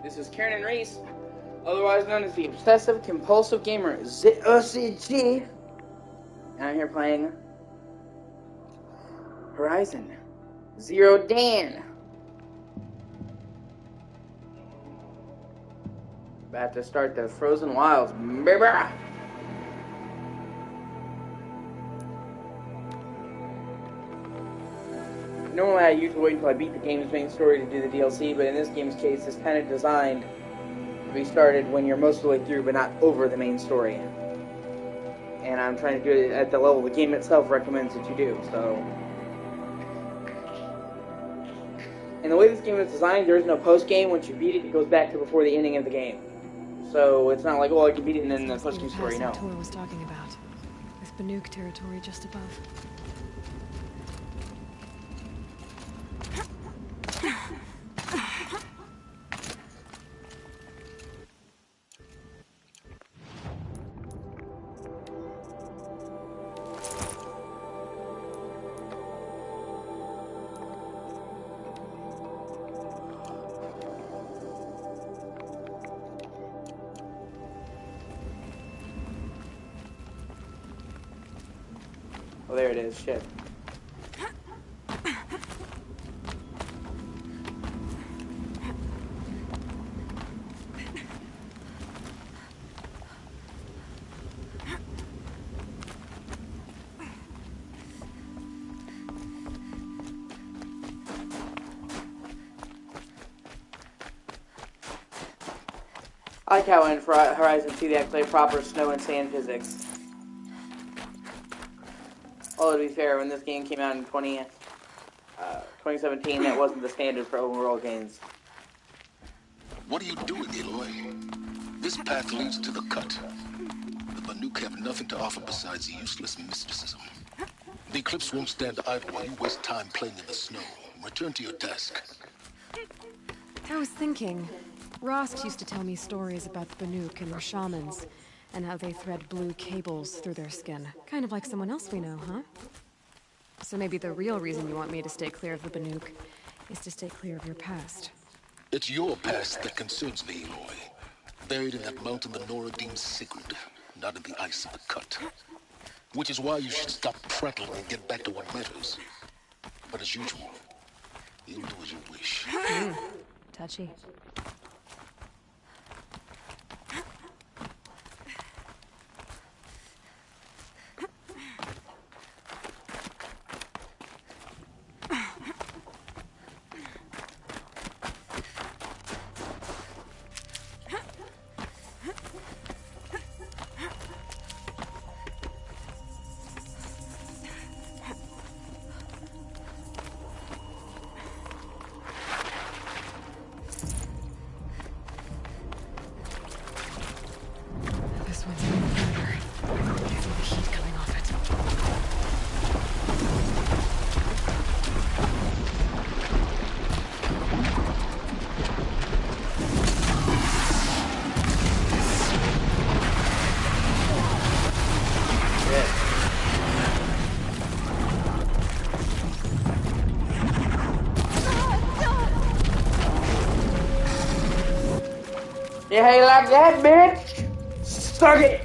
This is Karen and Reese, otherwise known as the Obsessive Compulsive Gamer, O.C.G. And I'm here playing Horizon Zero Dawn. About to start the Frozen Wilds, baby! Normally I usually wait until I beat the game's main story to do the DLC, but in this game's case it's kind of designed to be started when you're most of the way through but not over the main story. And I'm trying to do it at the level the game itself recommends that you do, so... And the way this game is designed, there is no post-game. Once you beat it, it goes back to before the ending of the game. So it's not like, oh, I can beat it and then the post-game story, no. Tor was talking about, with Banuk territory just above. Oh, there it is. Shit. I like how in Horizon 2 they actually have proper snow and sand physics. Although to be fair, when this game came out in 2017, that wasn't the standard for overall games. What are you doing, Aloy? This path leads to the cut. The Banuk have nothing to offer besides useless mysticism. The Eclipse won't stand idle while you waste time playing in the snow. Return to your desk. I was thinking, Rost used to tell me stories about the Banuk and their shamans, and how they thread blue cables through their skin. Kind of like someone else we know, huh? So maybe the real reason you want me to stay clear of the Banuk is to stay clear of your past. It's your past that concerns me, Aloy. Buried in that mountain the Nora deems sacred, not in the ice of the cut. Which is why you should stop prattling and get back to what matters. But as usual, you'll do as you wish. Touchy. Yeah, how you like that, bitch? Suck it!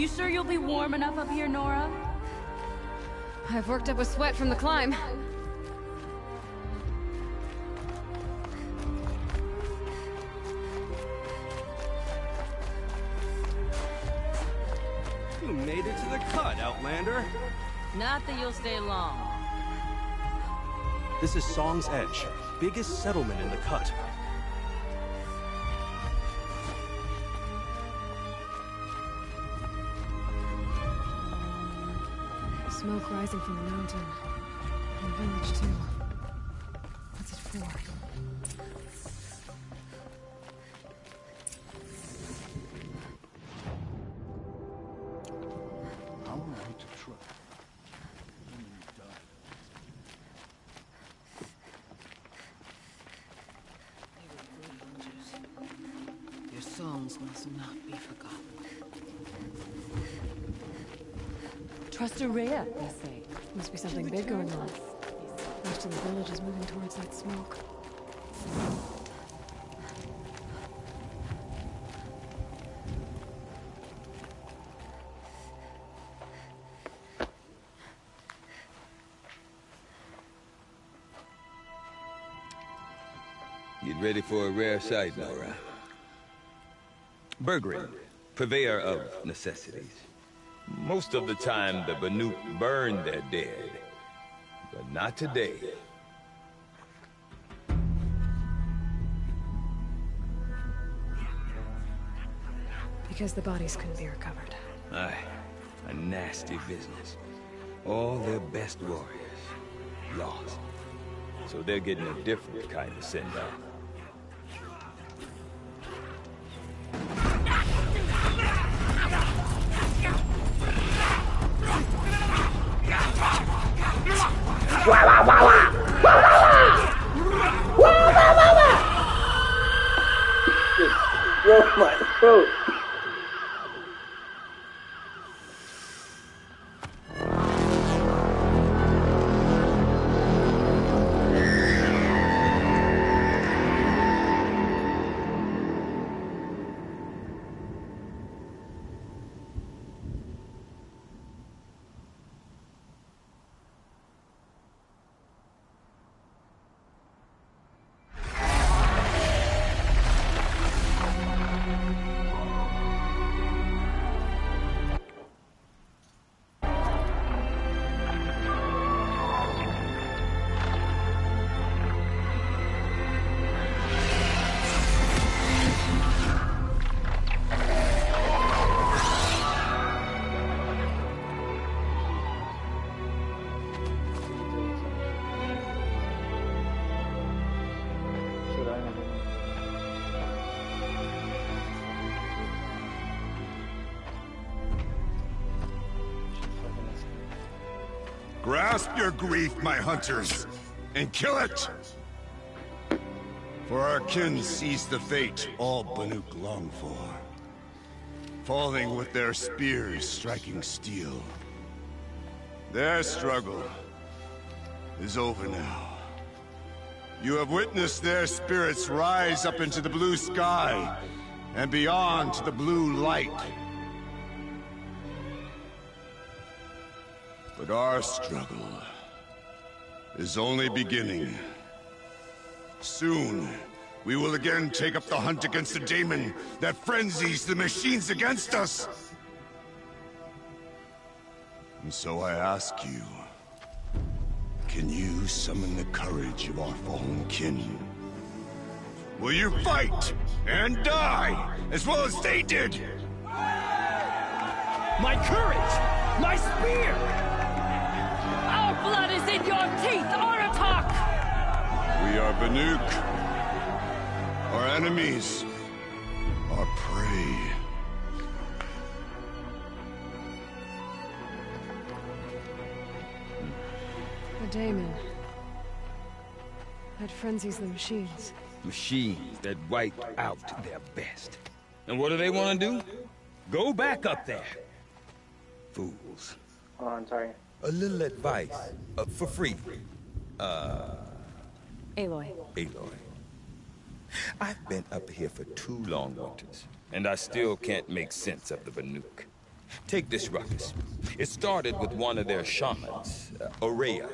You sure you'll be warm enough up here, Nora? I've worked up a sweat from the climb. You made it to the cut, Outlander. Not that you'll stay long. This is Song's Edge, biggest settlement in the cut. Smoke rising from the mountain. And a village, too. What's it for? I'm ready to try. Your songs must not be forgotten. Trust a rare, they say. Must be something big going on. Most of the village is moving towards that smoke. Get ready for a rare sight, Nora. Bergeron, purveyor of necessities. Most of the time, the Banuk burn their dead. But not today. Because the bodies couldn't be recovered. Aye, a nasty business. All their best warriors lost. So they're getting a different kind of send-off. Broke my throat. Grasp your grief, my hunters, and kill it! For our kin sees the fate all Banuk long for. Falling with their spears striking steel. Their struggle is over now. You have witnessed their spirits rise up into the blue sky, and beyond to the blue light. But our struggle is only beginning. Soon, we will again take up the hunt against the daemon that frenzies the machines against us. And so I ask you, can you summon the courage of our fallen kin? Will you fight and die as well as they did? My courage! My spear! Our blood is in your teeth, Aratak! We are Banuk. Our enemies are prey. The daemon. That frenzies the machines. Machines that wipe out their best. And what do they want to do? Go back up there. Fools. Hold on, sorry. A little advice, for free. Aloy. Aloy. I've been up here for 2 long winters, and I still can't make sense of the Banuk. Take this ruckus. It started with one of their shamans, Aurea,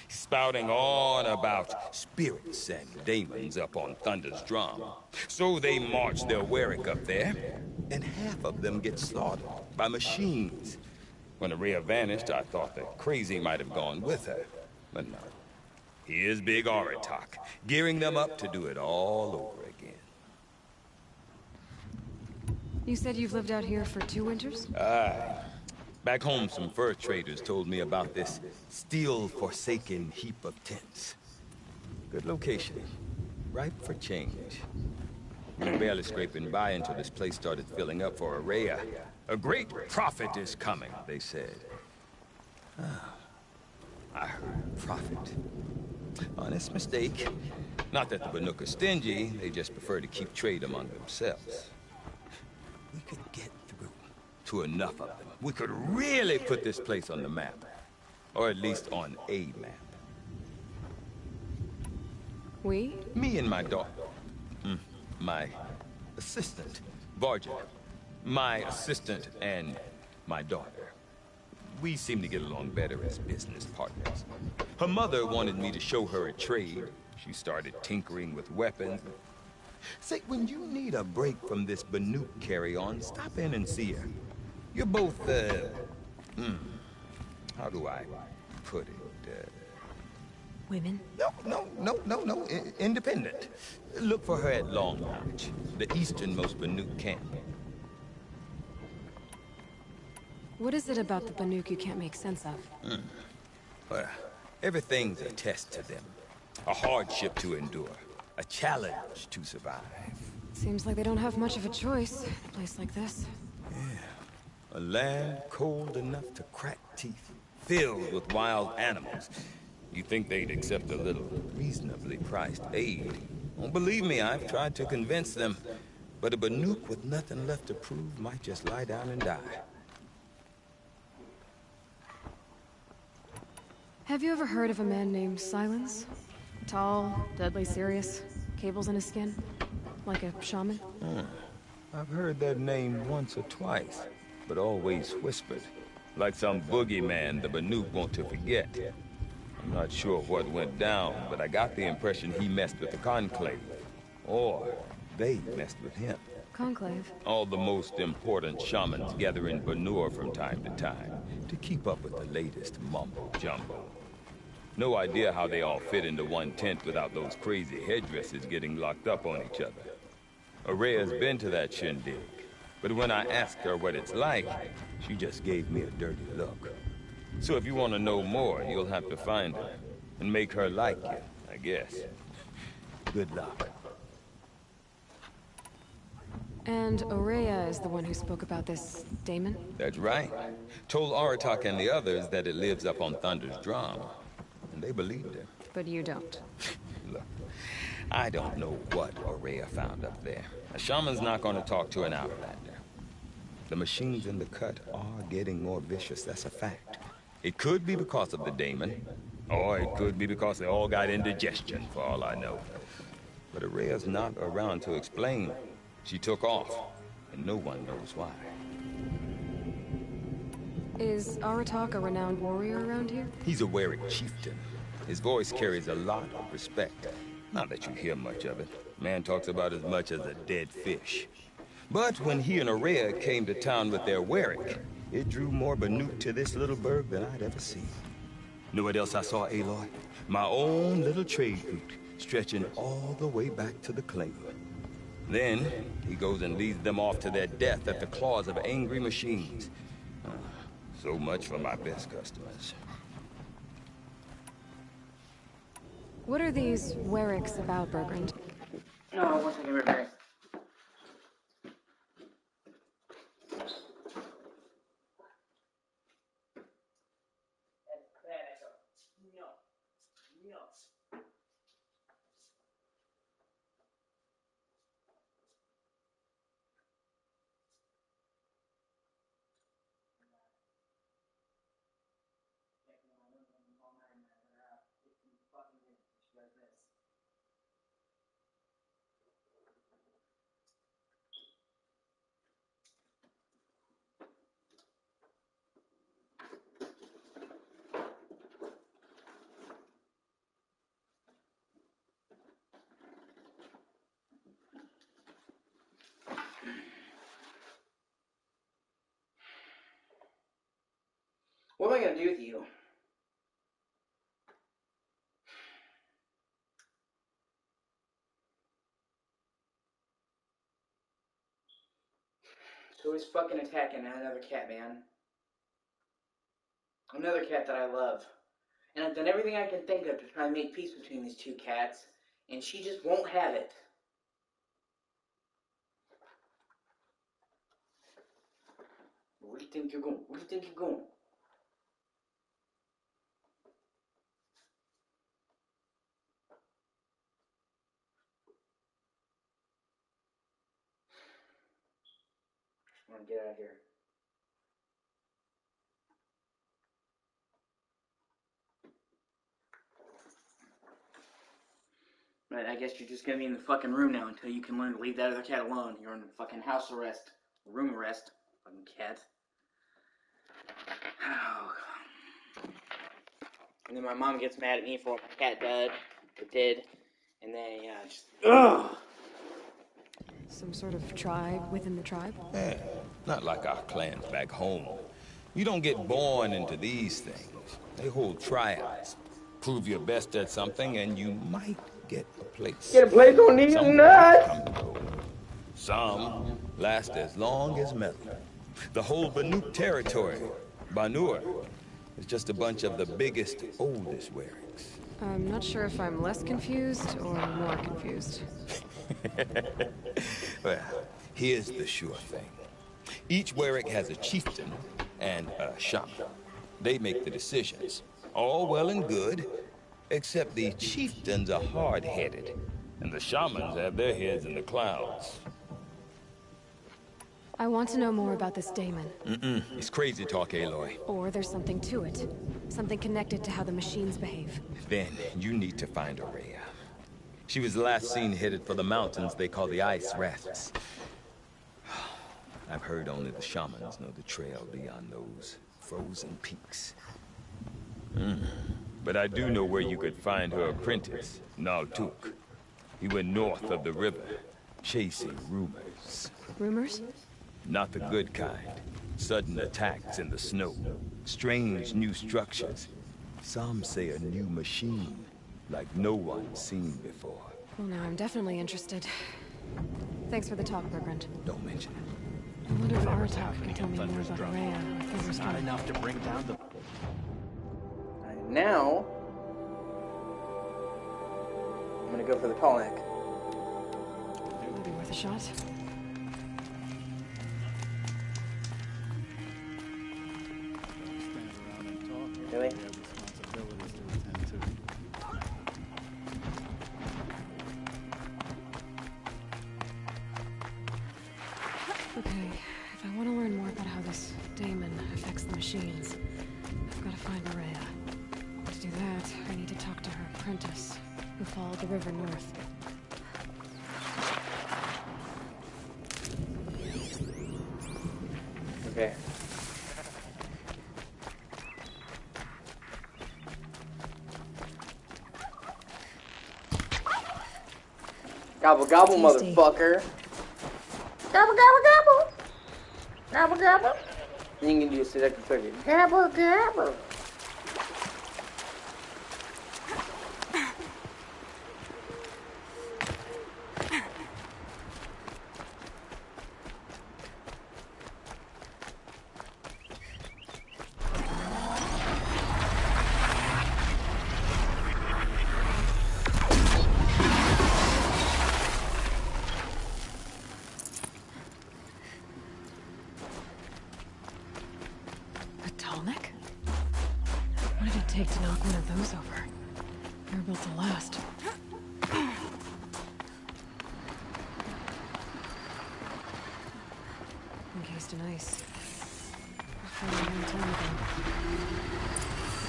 spouting on about spirits and demons up on Thunder's drum. So they marched their Warwick up there, and half of them get slaughtered by machines. When Aurea vanished, I thought the crazy might have gone with her, but no. Here's Big Aratak, gearing them up to do it all over again. You said you've lived out here for 2 winters? Aye. Back home, some fur traders told me about this steel-forsaken heap of tents. Good location. Ripe for change. We were barely scraping by until this place started filling up for Aurea. A great prophet is coming, they said. I heard prophet. Honest mistake. Not that the Banuk are stingy, they just prefer to keep trade among themselves. We could get through to enough of them. We could really put this place on the map. Or at least on a map. We? Me and my daughter. My assistant, Varja. My assistant and my daughter. We seem to get along better as business partners. Her mother wanted me to show her a trade. She started tinkering with weapons. Say, when you need a break from this Banuk carry-on, stop in and see her. You're both, how do I put it? Women? No. Independent. Look for her at Long Notch, the easternmost Banuk camp. What is it about the Banuk you can't make sense of? Well, everything's a test to them. A hardship to endure. A challenge to survive. Seems like they don't have much of a choice in a place like this. A land cold enough to crack teeth, filled with wild animals. You'd think they'd accept a little reasonably priced aid. Don't believe me, I've tried to convince them. But a Banuk with nothing left to prove might just lie down and die. Have you ever heard of a man named Silence? Tall, deadly serious, cables in his skin, like a shaman? I've heard that name once or twice, but always whispered. Like some boogeyman the Banuk want to forget. I'm not sure what went down, but I got the impression he messed with the Conclave. Or they messed with him. Conclave? All the most important shamans gather in Banur from time to time to keep up with the latest mumbo-jumbo. No idea how they all fit into one tent without those crazy headdresses getting locked up on each other. Aurea's been to that shindig, but when I asked her what it's like, she just gave me a dirty look. So if you want to know more, you'll have to find her and make her like you, I guess. Good luck. And Aurea is the one who spoke about this daemon? That's right. Told Aratak and the others that it lives up on Thunder's drum. And they believed her. But you don't. Look, I don't know what Aurea found up there. A shaman's not going to talk to an outlander. The machines in the cut are getting more vicious, that's a fact. It could be because of the daemon, or it could be because they all got indigestion, for all I know. But Aurea's not around to explain. She took off, and no one knows why. Is Aratak a renowned warrior around here? He's a Warwick chieftain. His voice carries a lot of respect. Not that you hear much of it. Man talks about as much as a dead fish. But when he and Aurea came to town with their Warwick, it drew more Banuk to this little burg than I'd ever seen. Know what else I saw, Aloy? My own little trade route, stretching all the way back to the claim. Then, he goes and leads them off to their death at the claws of angry machines. So much for my best customers. What are these Warwicks about, Bergrand? No, one second, right. What am I gonna do with you? So he's fucking attacking another cat, man. Another cat that I love. And I've done everything I can think of to try and make peace between these two cats, and she just won't have it. Where do you think you're going? Where do you think you're going? I want to get out of here. Right, I guess you're just gonna be in the fucking room now until you can learn to leave that other cat alone. You're in fucking house arrest. Room arrest. Fucking cat. Oh. And then my mom gets mad at me for what my cat did. And then, just... Ugh! Some sort of tribe within the tribe? Yeah, not like our clans back home. You don't get born into these things. They hold trials. Prove your best at something and you might get a place. Get a place on these nuts! Some last as long as metal. The whole Banuk territory, Banuk, is just a bunch of the biggest, oldest Warwicks. I'm not sure if I'm less confused or more confused. Well, here's the sure thing. Each Warwick has a chieftain and a shaman. They make the decisions. All well and good, except the chieftains are hard-headed, and the shamans have their heads in the clouds. I want to know more about this daemon. It's crazy talk, Aloy. Or there's something to it. Something connected to how the machines behave. Then you need to find Aurea. She was last seen headed for the mountains they call the Ice Rafts. I've heard only the shamans know the trail beyond those frozen peaks. But I do know where you could find her apprentice, Naltuk. He went north of the river, chasing rumors. Rumors? Not the good kind. Sudden attacks in the snow. Strange new structures. Some say a new machine, like no one's seen before. Well, now I'm definitely interested. Thanks for the talk, Bergrand. Don't mention it. I wonder if Aratak can tell me more about Aurea or Thunder's Not enough to bring down the... Now, I'm gonna go for the tall neck. Would be worth a shot. Really? Okay, if I want to learn more about how this daemon affects the machines, I've got to find Aurea. To do that, I need to talk to her apprentice, who followed the river north. Okay. Gobble gobble, Tasty. motherfucker. Gobble, gobble, gobble. Gobble, gobble. Then you can do a seductive trigger. Gobble, gobble. A tall neck? What did it take to knock one of those over? They're built to last. Encased in ice. I found it a long time ago.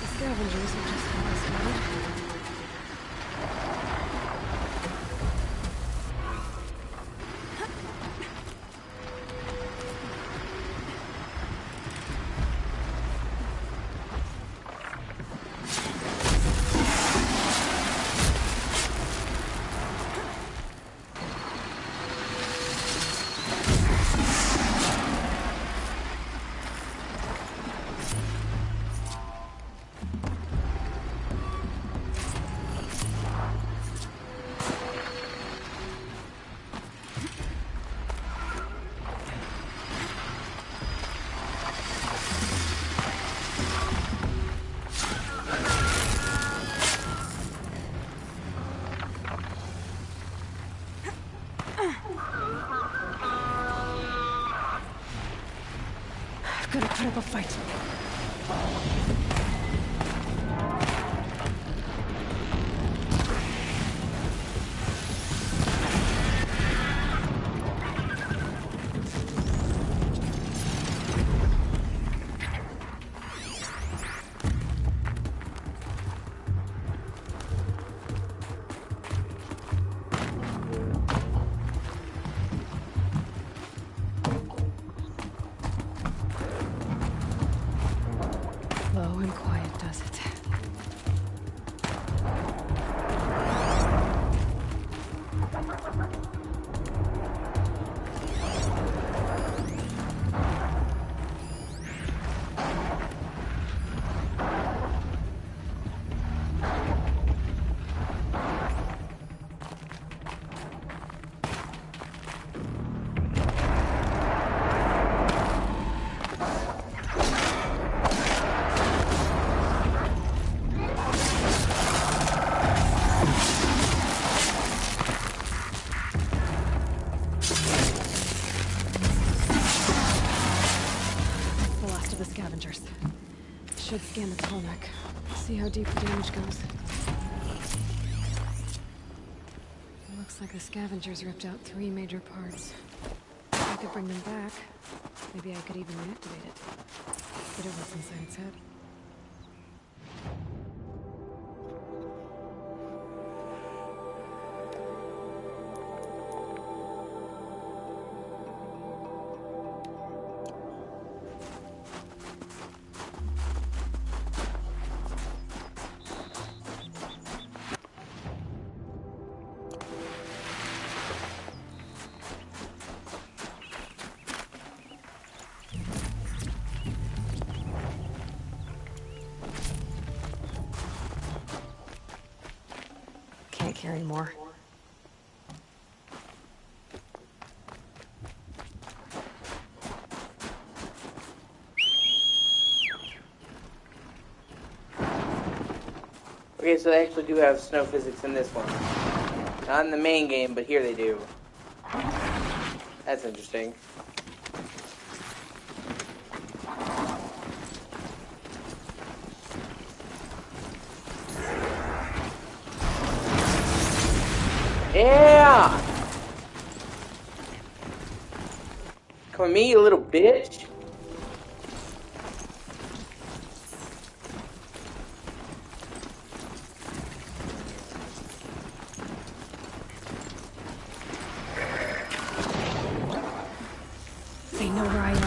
The Scavengers are just how I started. type of fight. Low and quiet does it. The last of the Scavengers. Should scan the tall neck. See how deep the damage goes. Looks like the Scavengers ripped out 3 major parts. If I could bring them back, maybe I could even reactivate it. Get it what's inside its head. Can't carry more. Okay, so they actually do have snow physics in this one. Not in the main game, but here they do. That's interesting. Yeah! Come at me, you little bitch. They know where I am.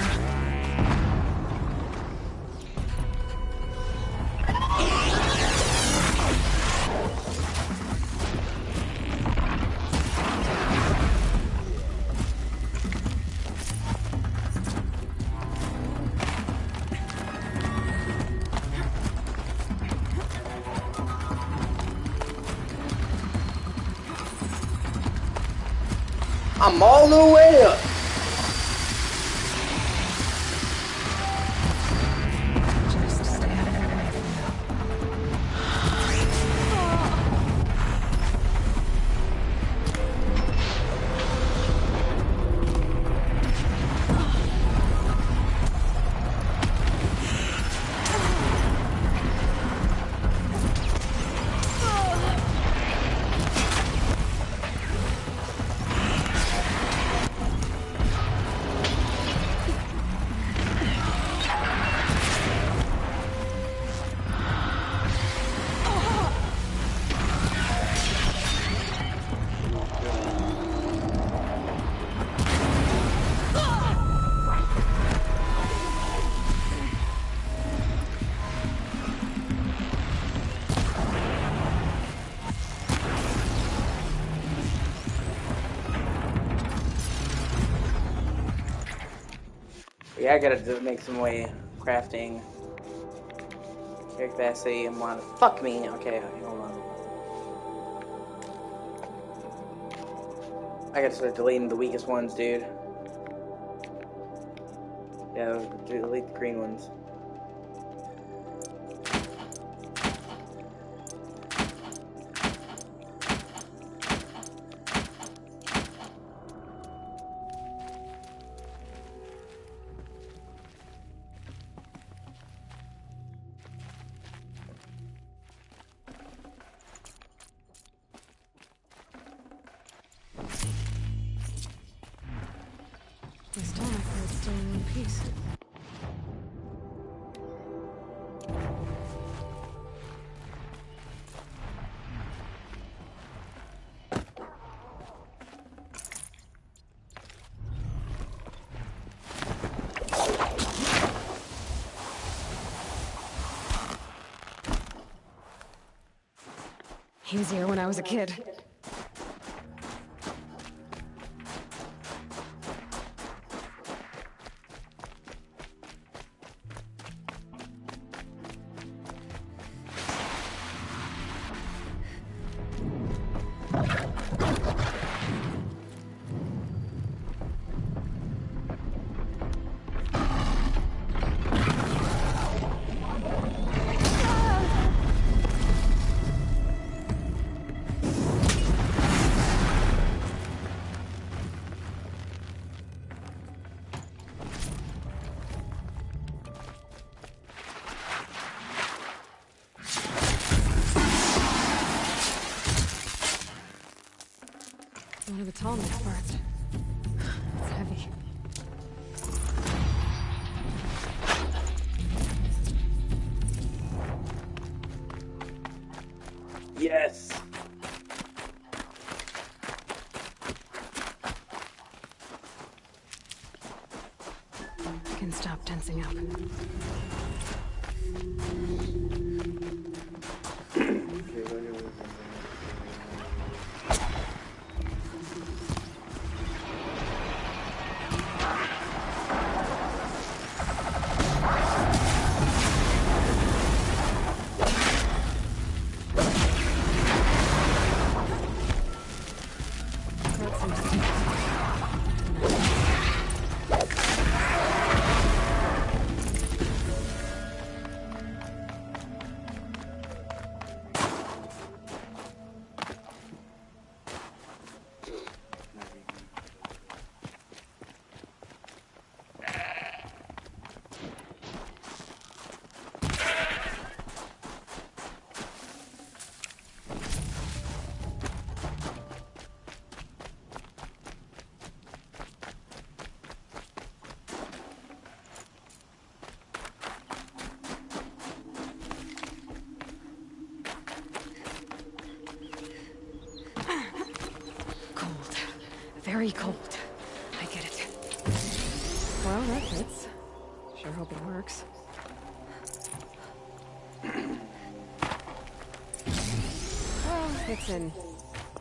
I'm all the way up. Just stay out of their way for now. Yeah, I gotta make some way crafting. Character capacity and want to fuck me. Okay, hold on. I gotta start deleting the weakest ones, dude. Yeah, delete the green ones. piece. Easier when I was a kid. One of the tall neck parts. It's heavy. Yes. I can stop tensing up. Very cold. I get it. Well, that fits. Sure hope it works. Well, it's in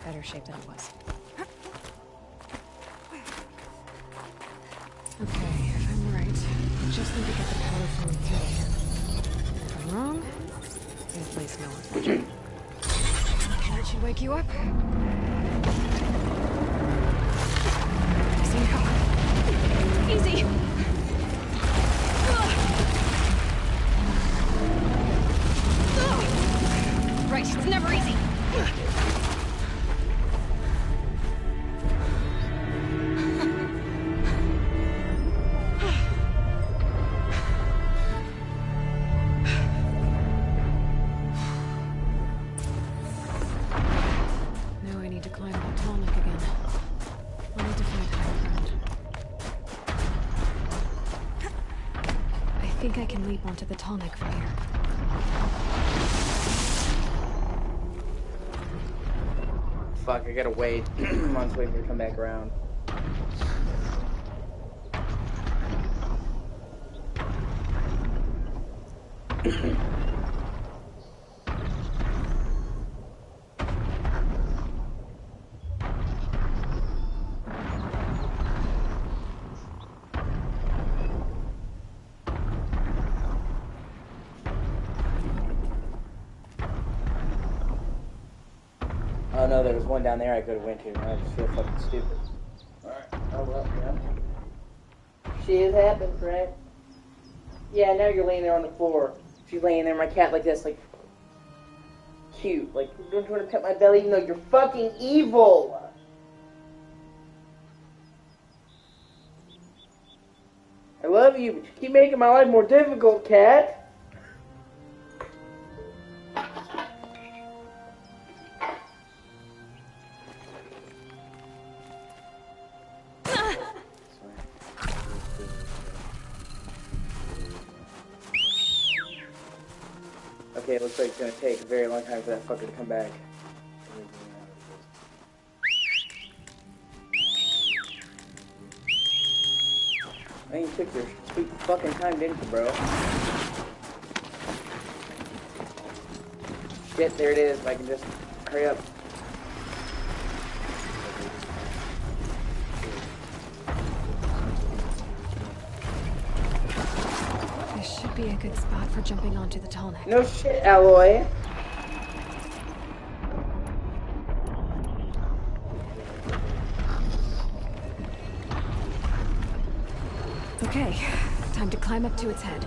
better shape than it was. Okay, if I'm right, I just need to get the power flowing through. If I'm wrong, you'll place no one. That should wake you up. Easy. Right, it's never easy. Now I need to climb the tall neck again. I'll need to find higher ground. I think I can leap onto the tall neck from here. Fuck, I gotta wait. Months wait for it to come back around. Oh no, there was one down there I could have went to. I just feel fucking stupid. Alright, oh well, yeah. Shit happens, right? Yeah, now you're laying there on the floor. She's laying there, my cat like this, like... cute. Like, don't you want to pet my belly even though you're fucking evil? I love you, but you keep making my life more difficult, cat. Okay, it looks like it's gonna take a very long time for that fucker to come back. Man, you took your sweet fucking time, didn't you, bro? Shit, there it is. If I can just hurry up. This should be a good spot for jumping onto the tall neck. No shit, Alloy. Okay, time to climb up to its head.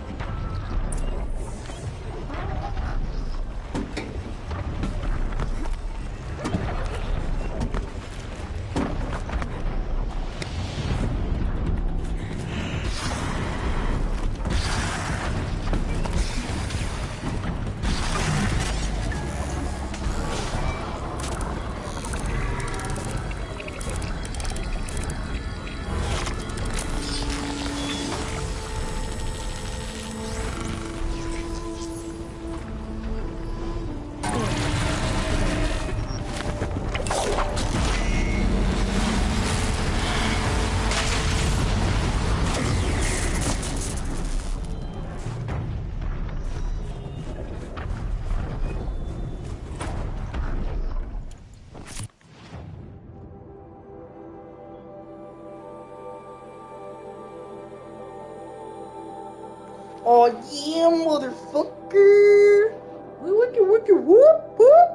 Oh yeah, motherfucker! Wookie, whoop, whoop!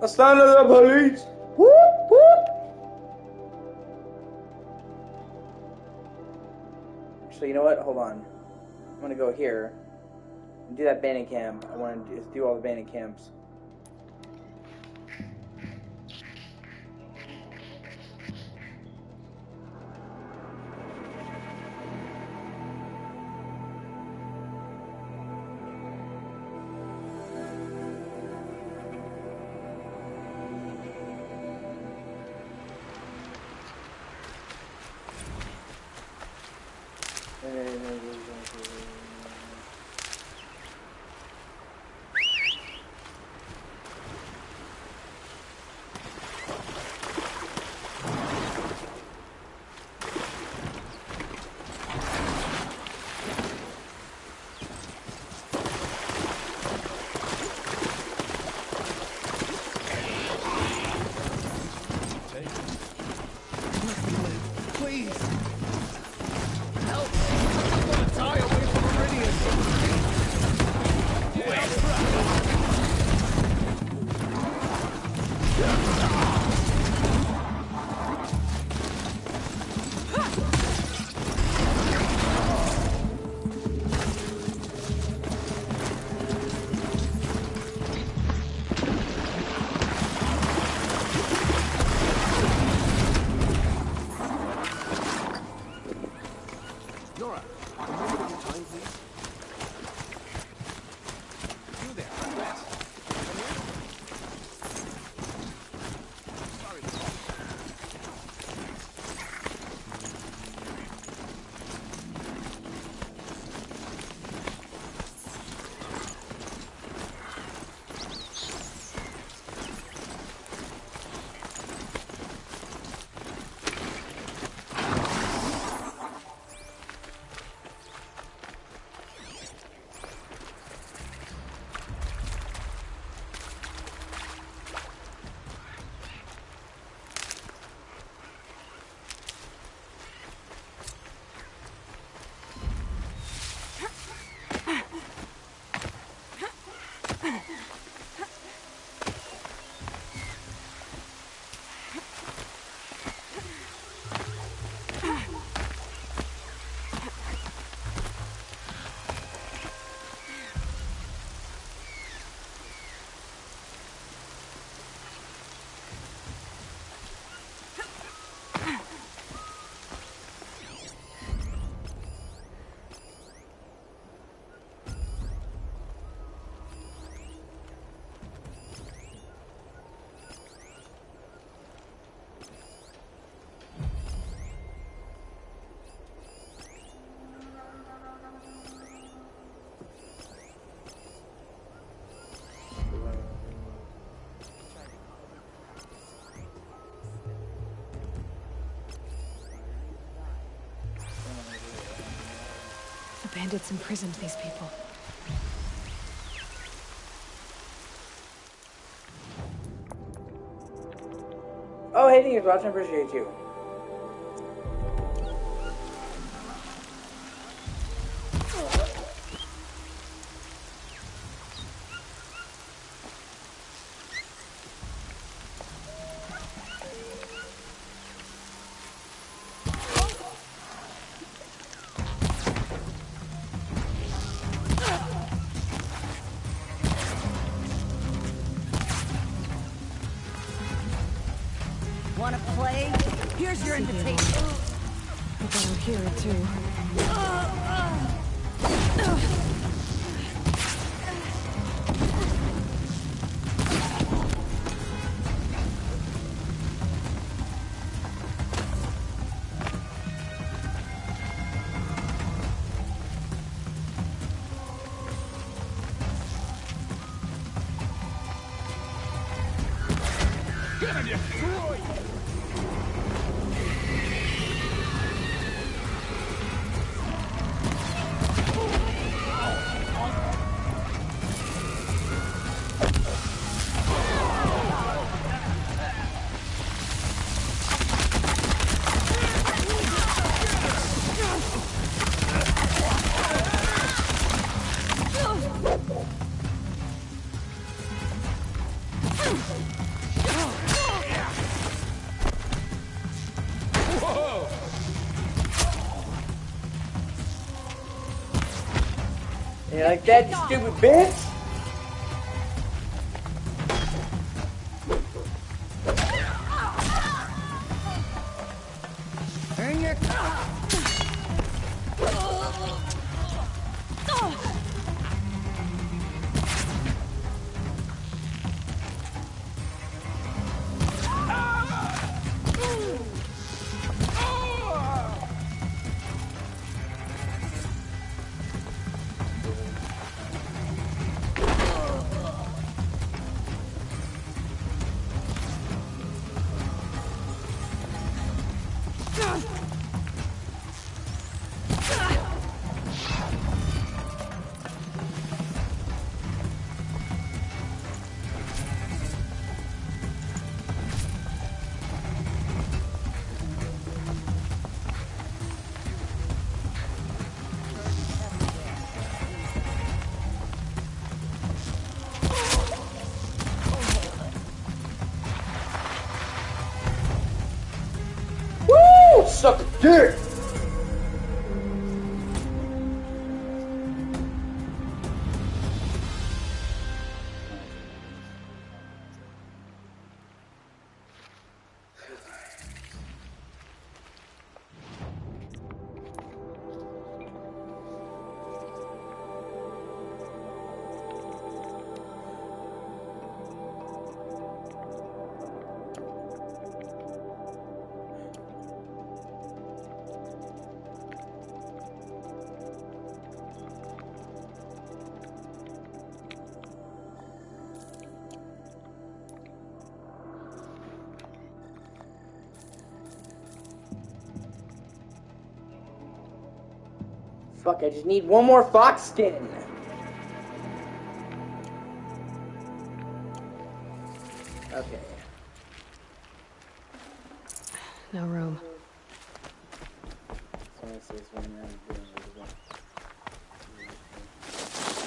A sign of the police! Whoop, whoop! So you know what? Hold on. I'm gonna go here and do that bandit camp. I want to just do all the bandit camps. bandits imprisoned these people. Oh, hey, thank you for watching. Appreciate you. Wanna play? Here's your invitation. I bet I'll hear it too. You like that, you stupid bitch? Earn your... Suck dick! Fuck, I just need one more fox skin. Okay. No room.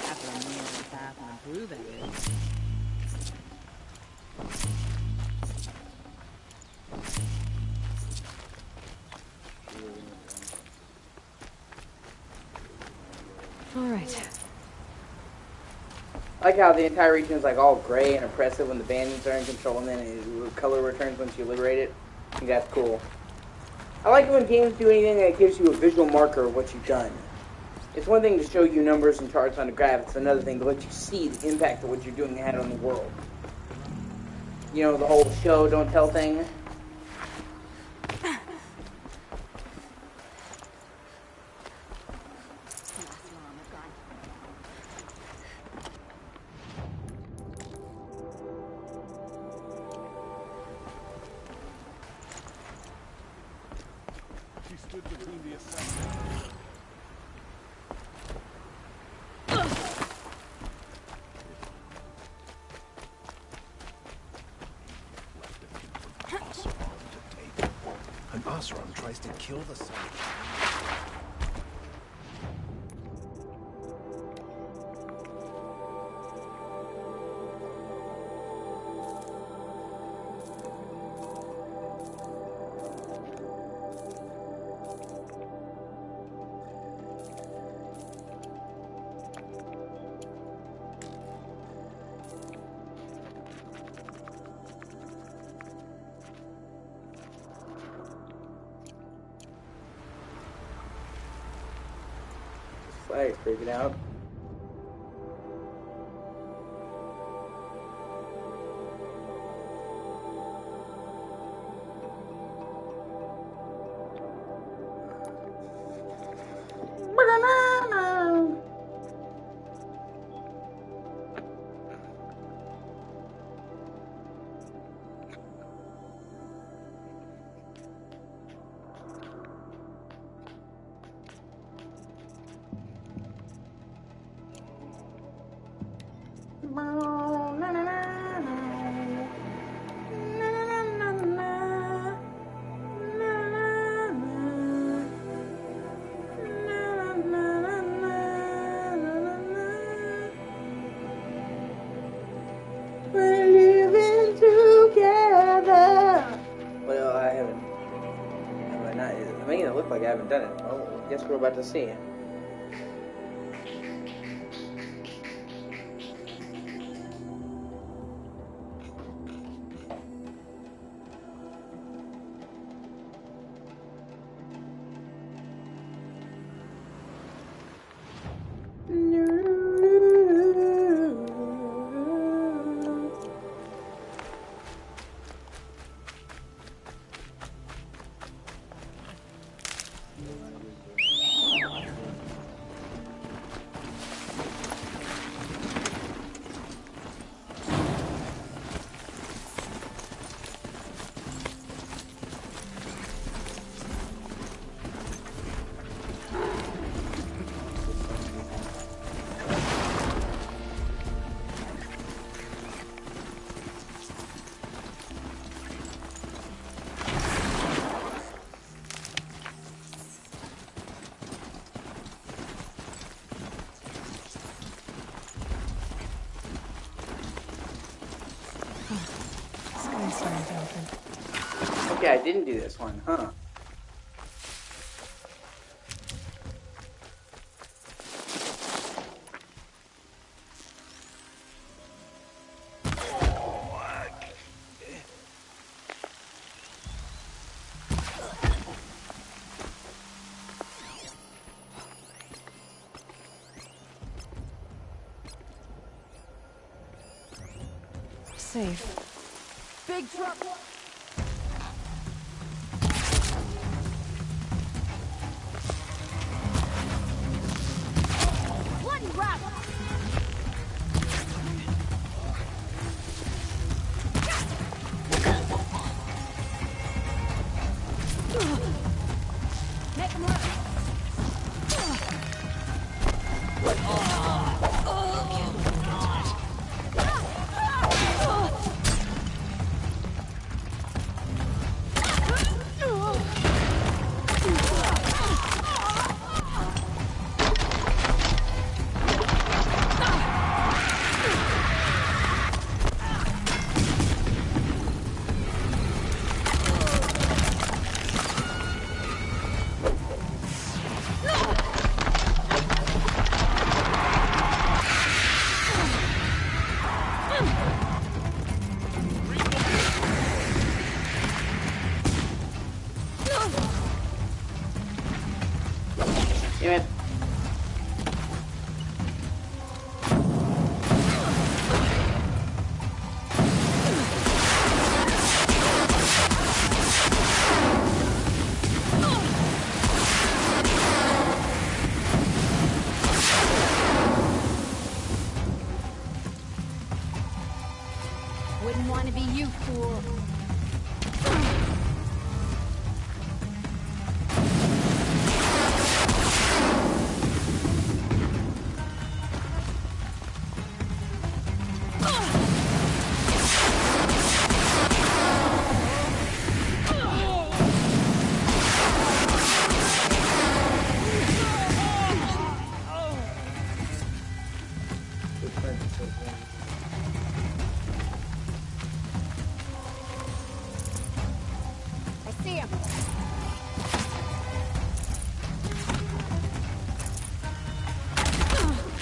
After a meal and a bath and a brew, that is. All right. I like how the entire region is like all gray and oppressive when the bandits are in control, and then the color returns once you liberate it. I think that's cool. I like it when games do anything that gives you a visual marker of what you've done. It's one thing to show you numbers and charts on the graph, it's another thing to let you see the impact of what you're doing had on the world. You know, the whole show, don't tell thing. Osram tries to kill the sun. Flag's freaking out. We're living together. Well, I haven't. Have I not? It's making it look like I haven't done it. Well, I guess we're about to see it. Okay, I didn't do this one, huh? Safe. Big trouble. Bloody rat. Make him run. Wouldn't want to be you, fool. him!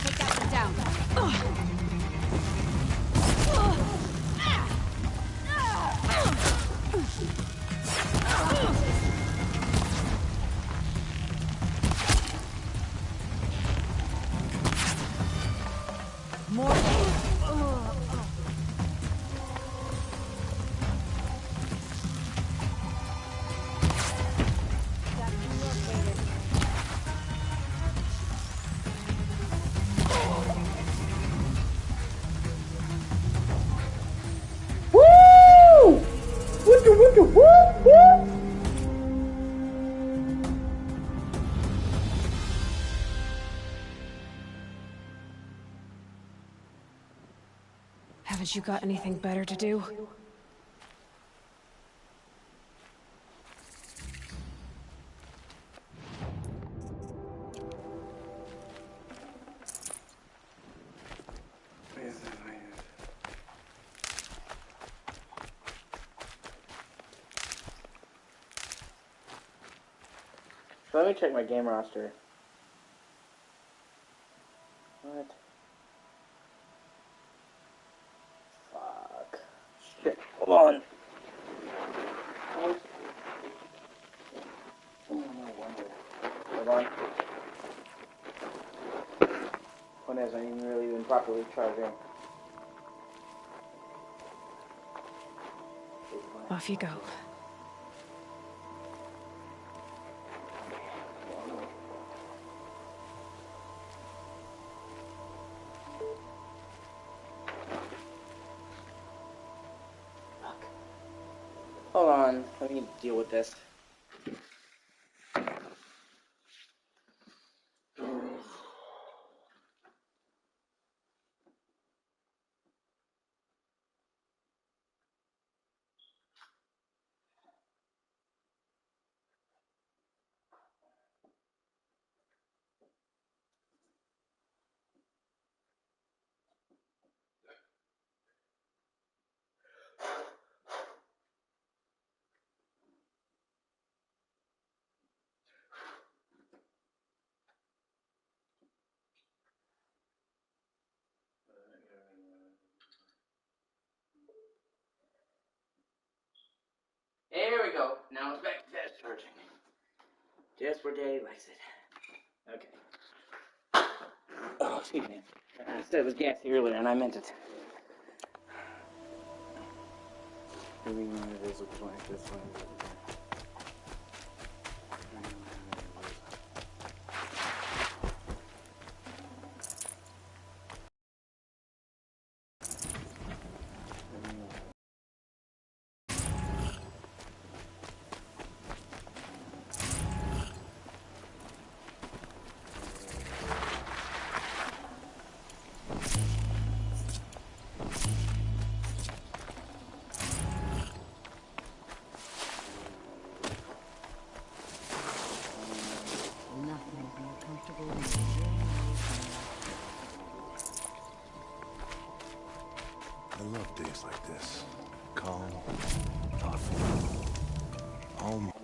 Take that one down. More. Woo! Woo! Woo! Haven't you got anything better to do? So let me check my game roster. What? Fuck. Shit. Hold on. Oh, no wonder. Hold on. One hasn't even really been properly charging. Off you go. Hold on, let me deal with this. There we go. Now it's back to fast charging. Just where Daddy likes it. Okay. Oh, excuse me. I said it was gassy earlier, and I meant it. Maybe one of those looks like this one. I love days like this. Calm, thoughtful, almost.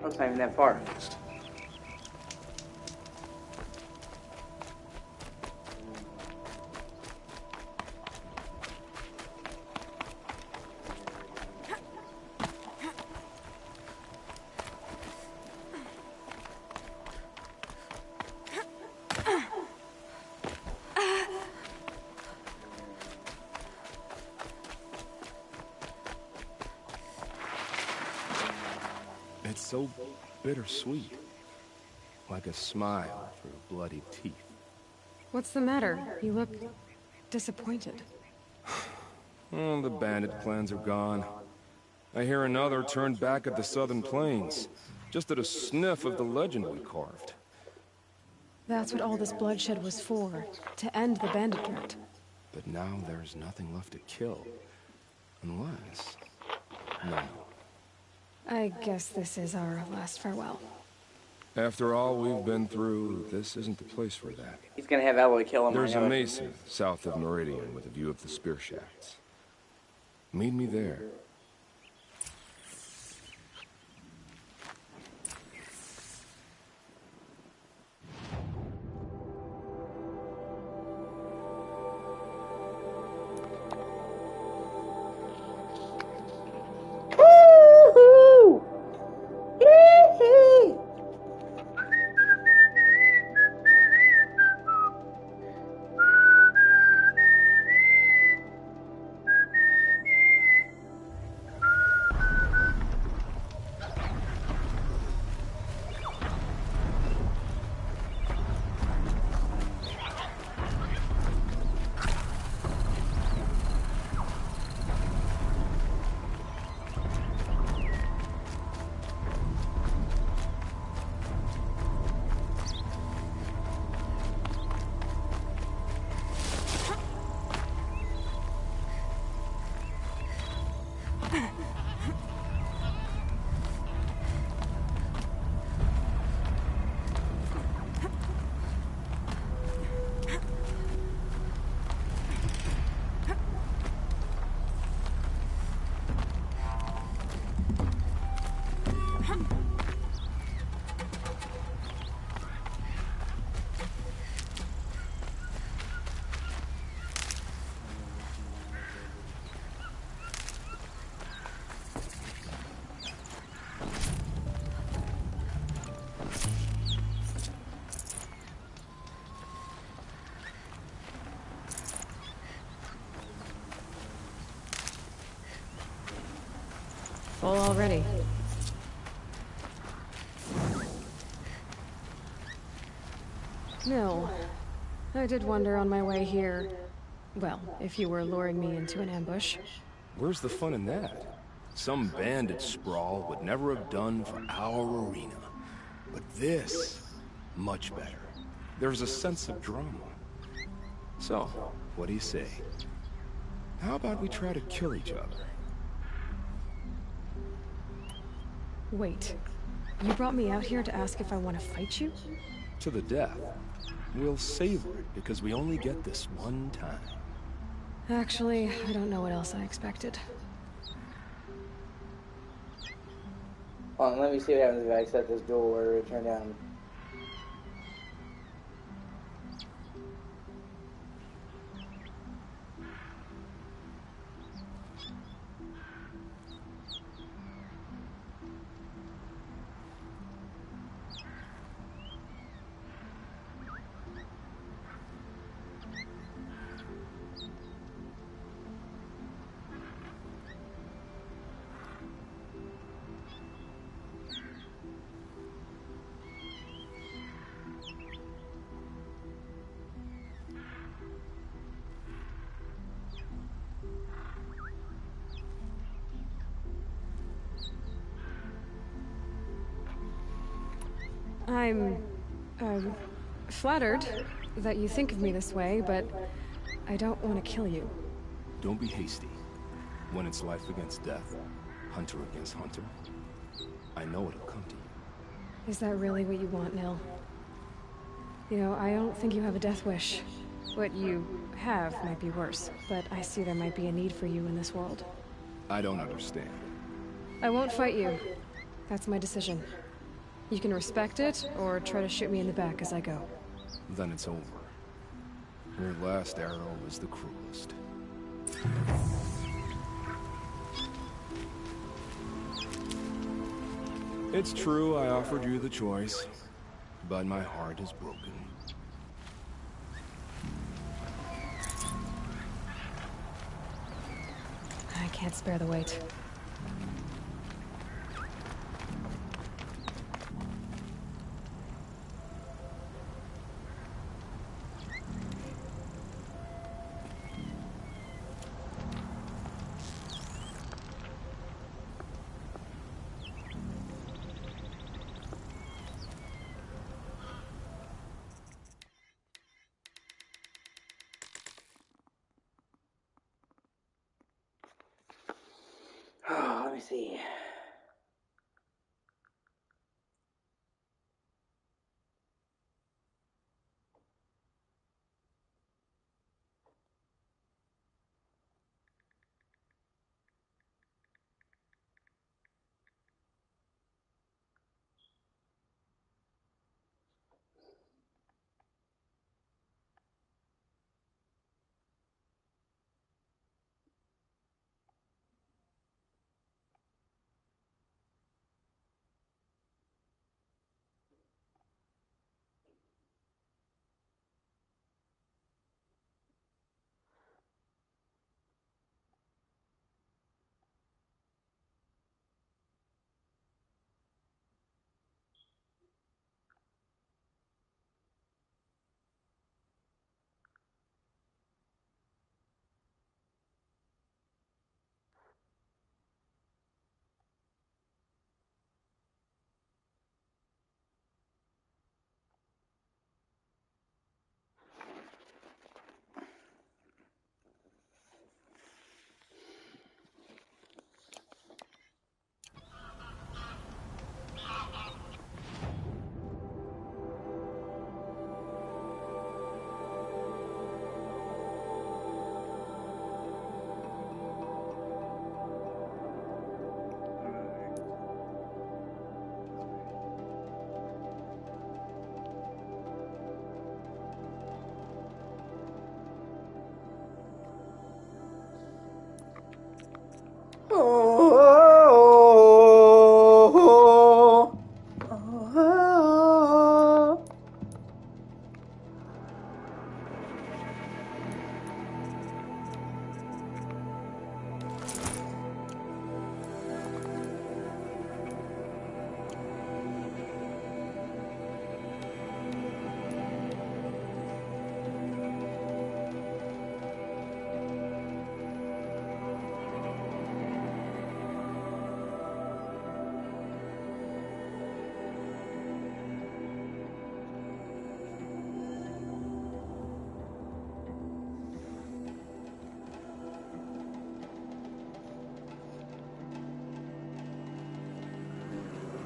Oh, it's not even that far. It's so bittersweet. Like a smile through bloody teeth. What's the matter? You look disappointed. Oh, the bandit plans are gone. I hear another turned back at the southern plains, just at a sniff of the legend we carved. That's what all this bloodshed was for, to end the bandit threat. But now there's nothing left to kill. Unless... No. I guess this is our last farewell. After all we've been through, this isn't the place for that. He's gonna have Eloy kill him. There's I a know it. mesa south of Meridian with a view of the spear shafts. Meet me there. Woo-hoo! Hee-hee! Full already. No. I did wonder on my way here. Well, if you were luring me into an ambush. Where's the fun in that? Some bandit sprawl would never have done for our arena. But this, much better. There's a sense of drama. So, what do you say? How about we try to kill each other? Wait. You brought me out here to ask if I want to fight you? To the death. We'll savor it because we only get this one time. Actually, I don't know what else I expected. Hold on, let me see what happens if I accept this duel order to turn down. I'm flattered that you think of me this way, but I don't want to kill you. Don't be hasty. When it's life against death, hunter against hunter, I know it'll come to you. Is that really what you want, Nil? You know, I don't think you have a death wish. What you have might be worse, but I see there might be a need for you in this world. I don't understand. I won't fight you. That's my decision. You can respect it, or try to shoot me in the back as I go. Then it's over. Your last arrow was the cruelest. It's true I offered you the choice, but my heart is broken. I can't spare the weight. let me see.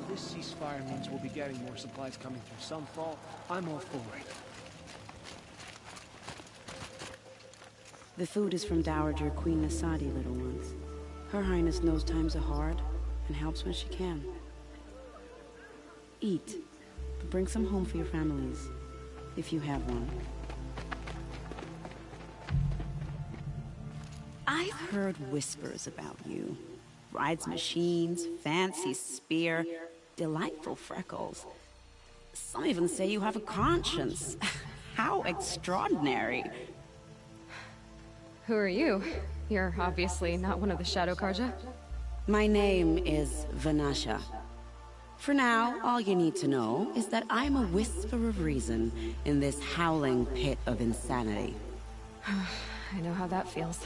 This ceasefire means we'll be getting more supplies coming through some fall. I'm all for it. The food is from Dowager Queen Nasadi, little ones. Her Highness knows times are hard and helps when she can. Eat, but bring some home for your families, if you have one. I've heard whispers about you. Rides machines, fancy spear, delightful freckles. Some even say you have a conscience. How extraordinary. Who are you? You're obviously not one of the Shadow Karja. My name is Vanasha. For now, all you need to know is that I'm a whisper of reason in this howling pit of insanity. I know how that feels.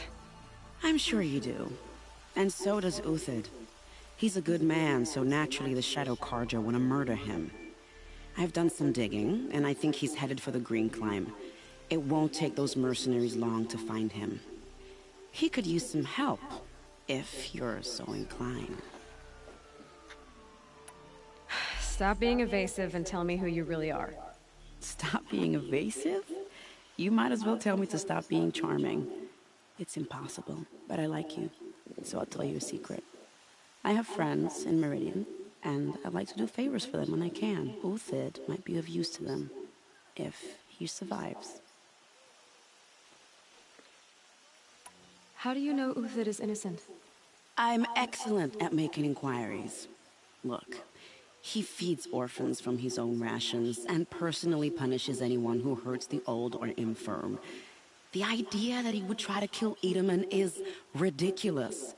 I'm sure you do. And so does Uthid. He's a good man, so naturally the Shadow Karja want to murder him. I've done some digging, and I think he's headed for the Green Climb. It won't take those mercenaries long to find him. He could use some help, if you're so inclined. Stop being evasive and tell me who you really are. Stop being evasive? You might as well tell me to stop being charming. It's impossible, but I like you, so I'll tell you a secret. I have friends in Meridian, and I like to do favors for them when I can. Uthid might be of use to them, if he survives. How do you know Uthid is innocent? I'm excellent at making inquiries. Look, he feeds orphans from his own rations and personally punishes anyone who hurts the old or infirm. The idea that he would try to kill Edaman is ridiculous.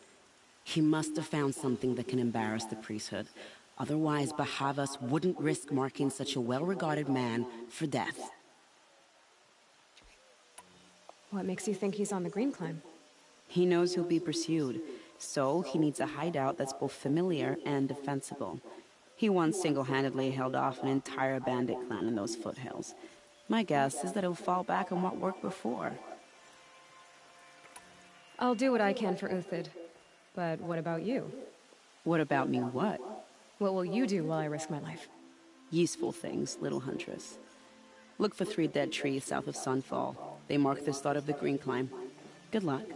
He must have found something that can embarrass the priesthood. Otherwise, Bahavas wouldn't risk marking such a well-regarded man for death. What makes you think he's on the Green Climb? He knows he'll be pursued, so he needs a hideout that's both familiar and defensible. He once single-handedly held off an entire bandit clan in those foothills. My guess is that he'll fall back on what worked before. I'll do what I can for Uthid. But what about you? What about me, what? What will you do while I risk my life? Useful things, little huntress. Look for 3 dead trees south of Sunfall. They mark the start of the green climb. Good luck. The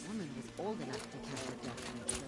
woman was old enough to count her death in the kill.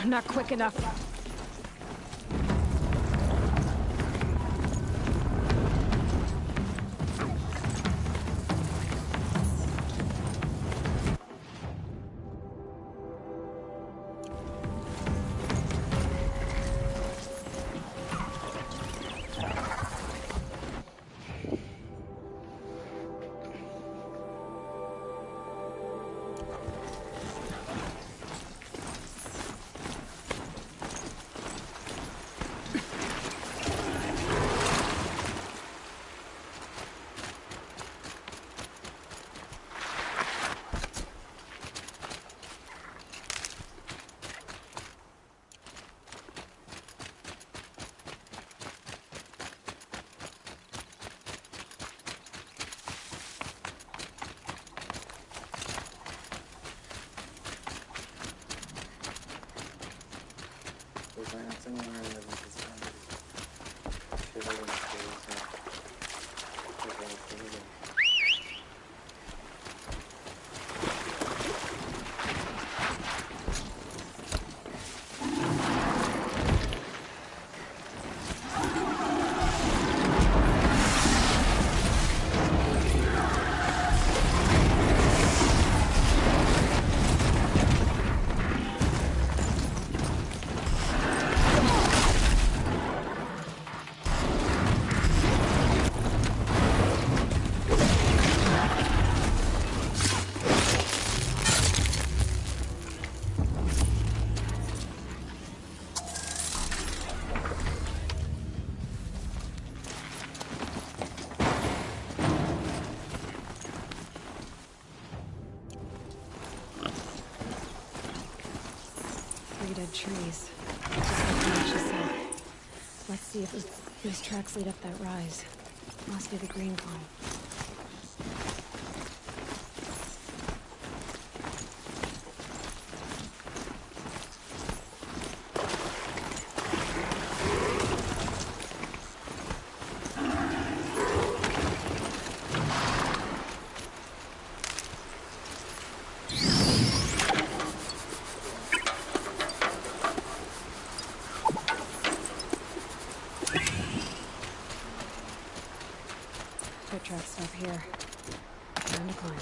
Not quick enough. Dead trees. Just like Natasha said. Let's see if these tracks lead up that rise. Must be the green climb. Foot tracks stop here. Time to climb.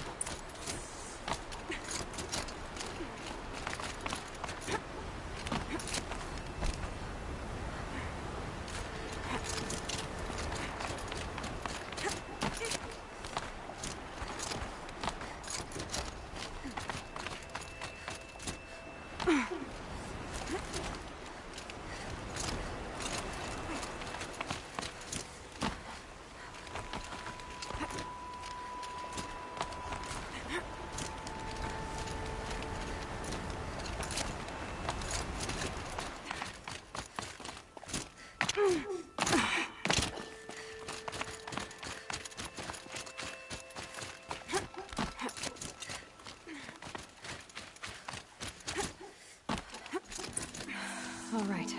All right,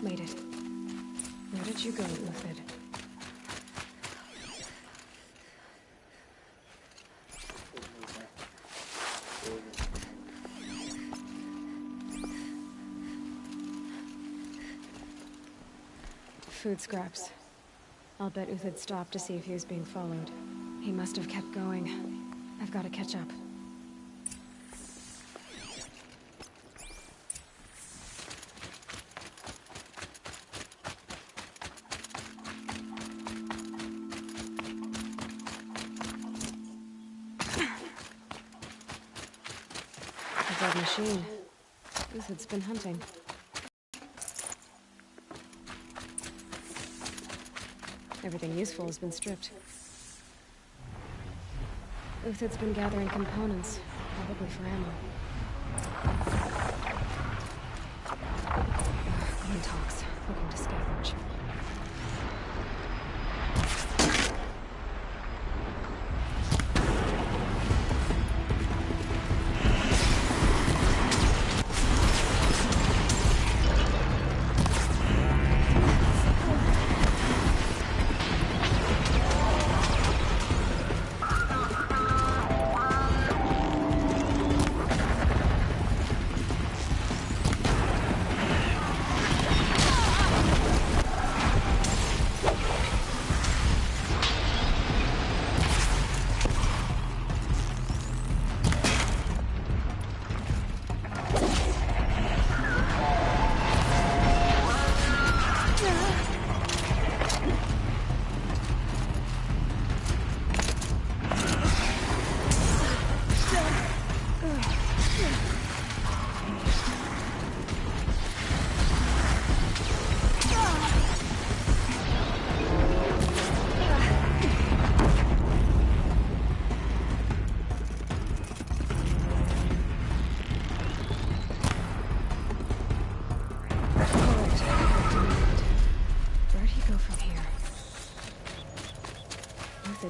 made it. Where did you go, Uthid? food scraps. I'll bet Uthid stopped to see if he was being followed. He must have kept going. I've got to catch up. A dead machine. Uthid's been hunting. Everything useful has been stripped. Uthid's been gathering components, probably for ammo. Woman talks, looking to scavenge.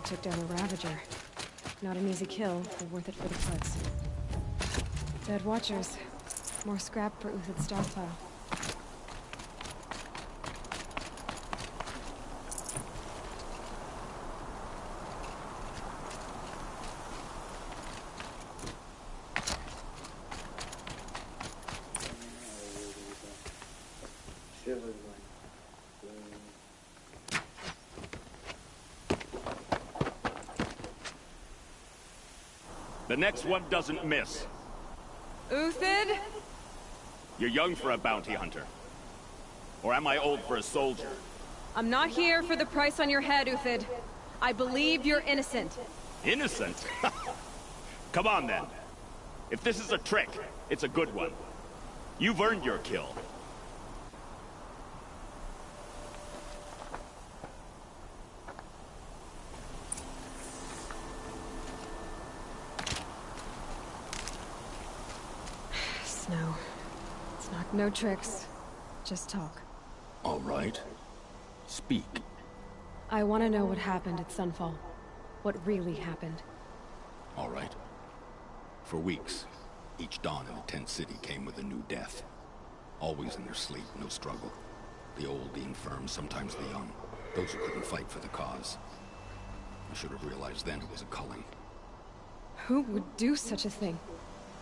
Took down a Ravager. Not an easy kill, but worth it for the clicks. Dead Watchers. More scrap for Uthid's stockpile. The next one doesn't miss. Uthid? You're young for a bounty hunter. Or am I old for a soldier? I'm not here for the price on your head, Uthid. I believe you're innocent. Innocent? Come on, then. If this is a trick, it's a good one. You've earned your kill. Snow. It's not no tricks. Just talk. All right. Speak. I want to know what happened at Sunfall. What really happened. All right. For weeks, each dawn in the tent city came with a new death. Always in their sleep, no struggle. The old, the infirm, sometimes the young. Those who couldn't fight for the cause. I should have realized then it was a culling. Who would do such a thing?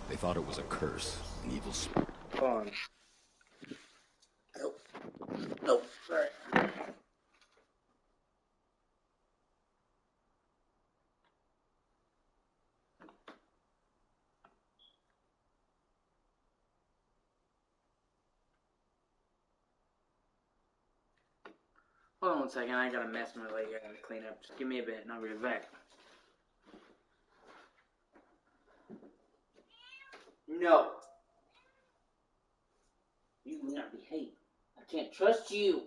They thought it was a curse, an evil spirit. Hold on. Nope. Nope. Sorry. Hold on one second, I got a mess in my leg I gotta clean up. Just give me a bit and I'll be right back. No. You will not behave. I can't trust you.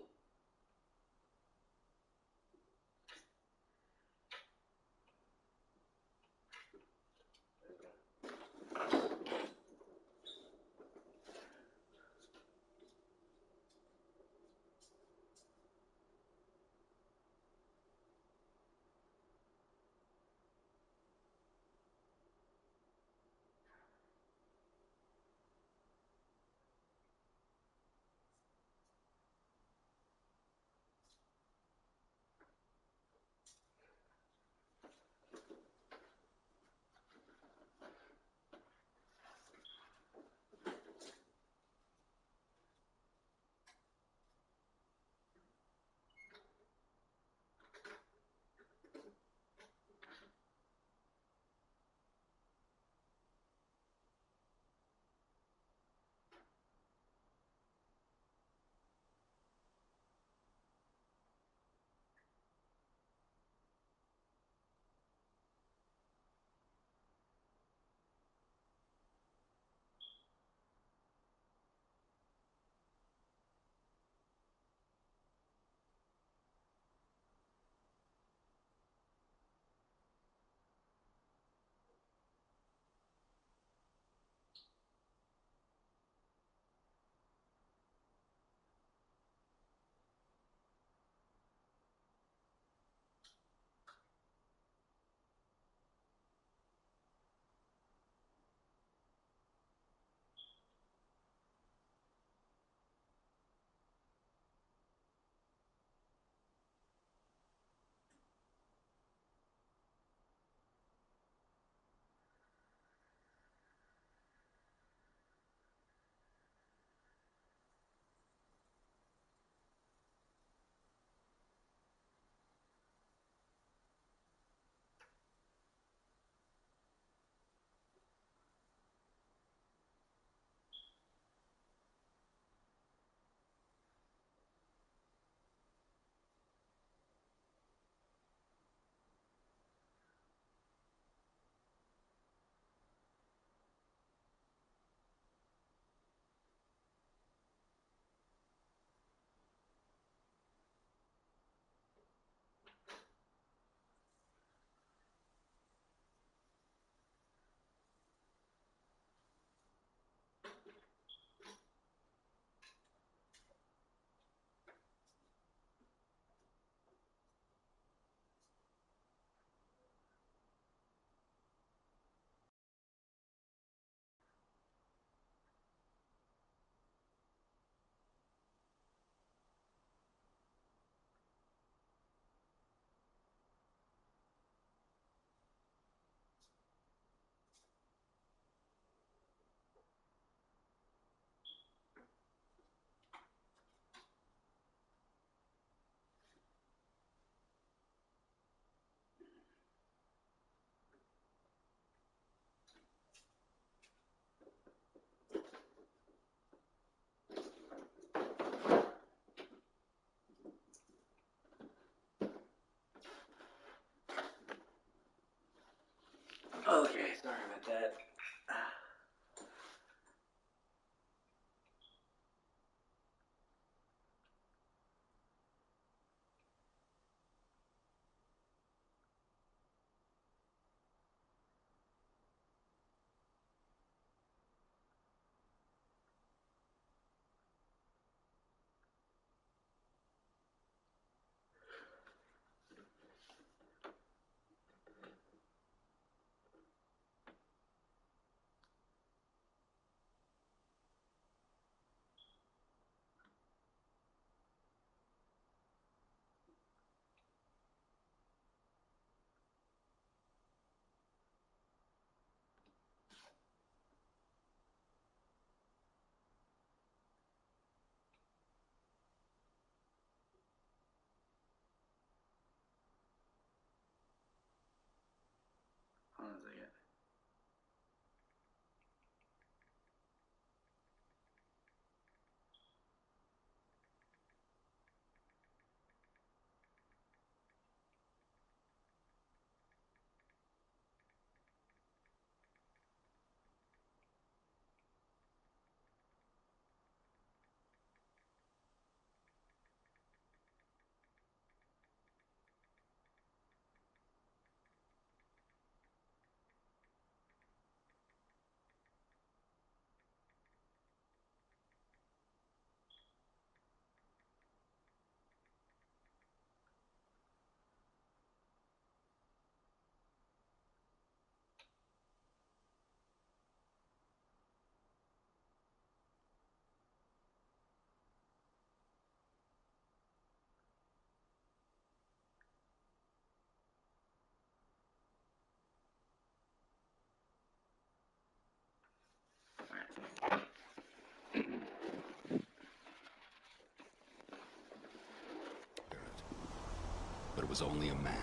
was only a man.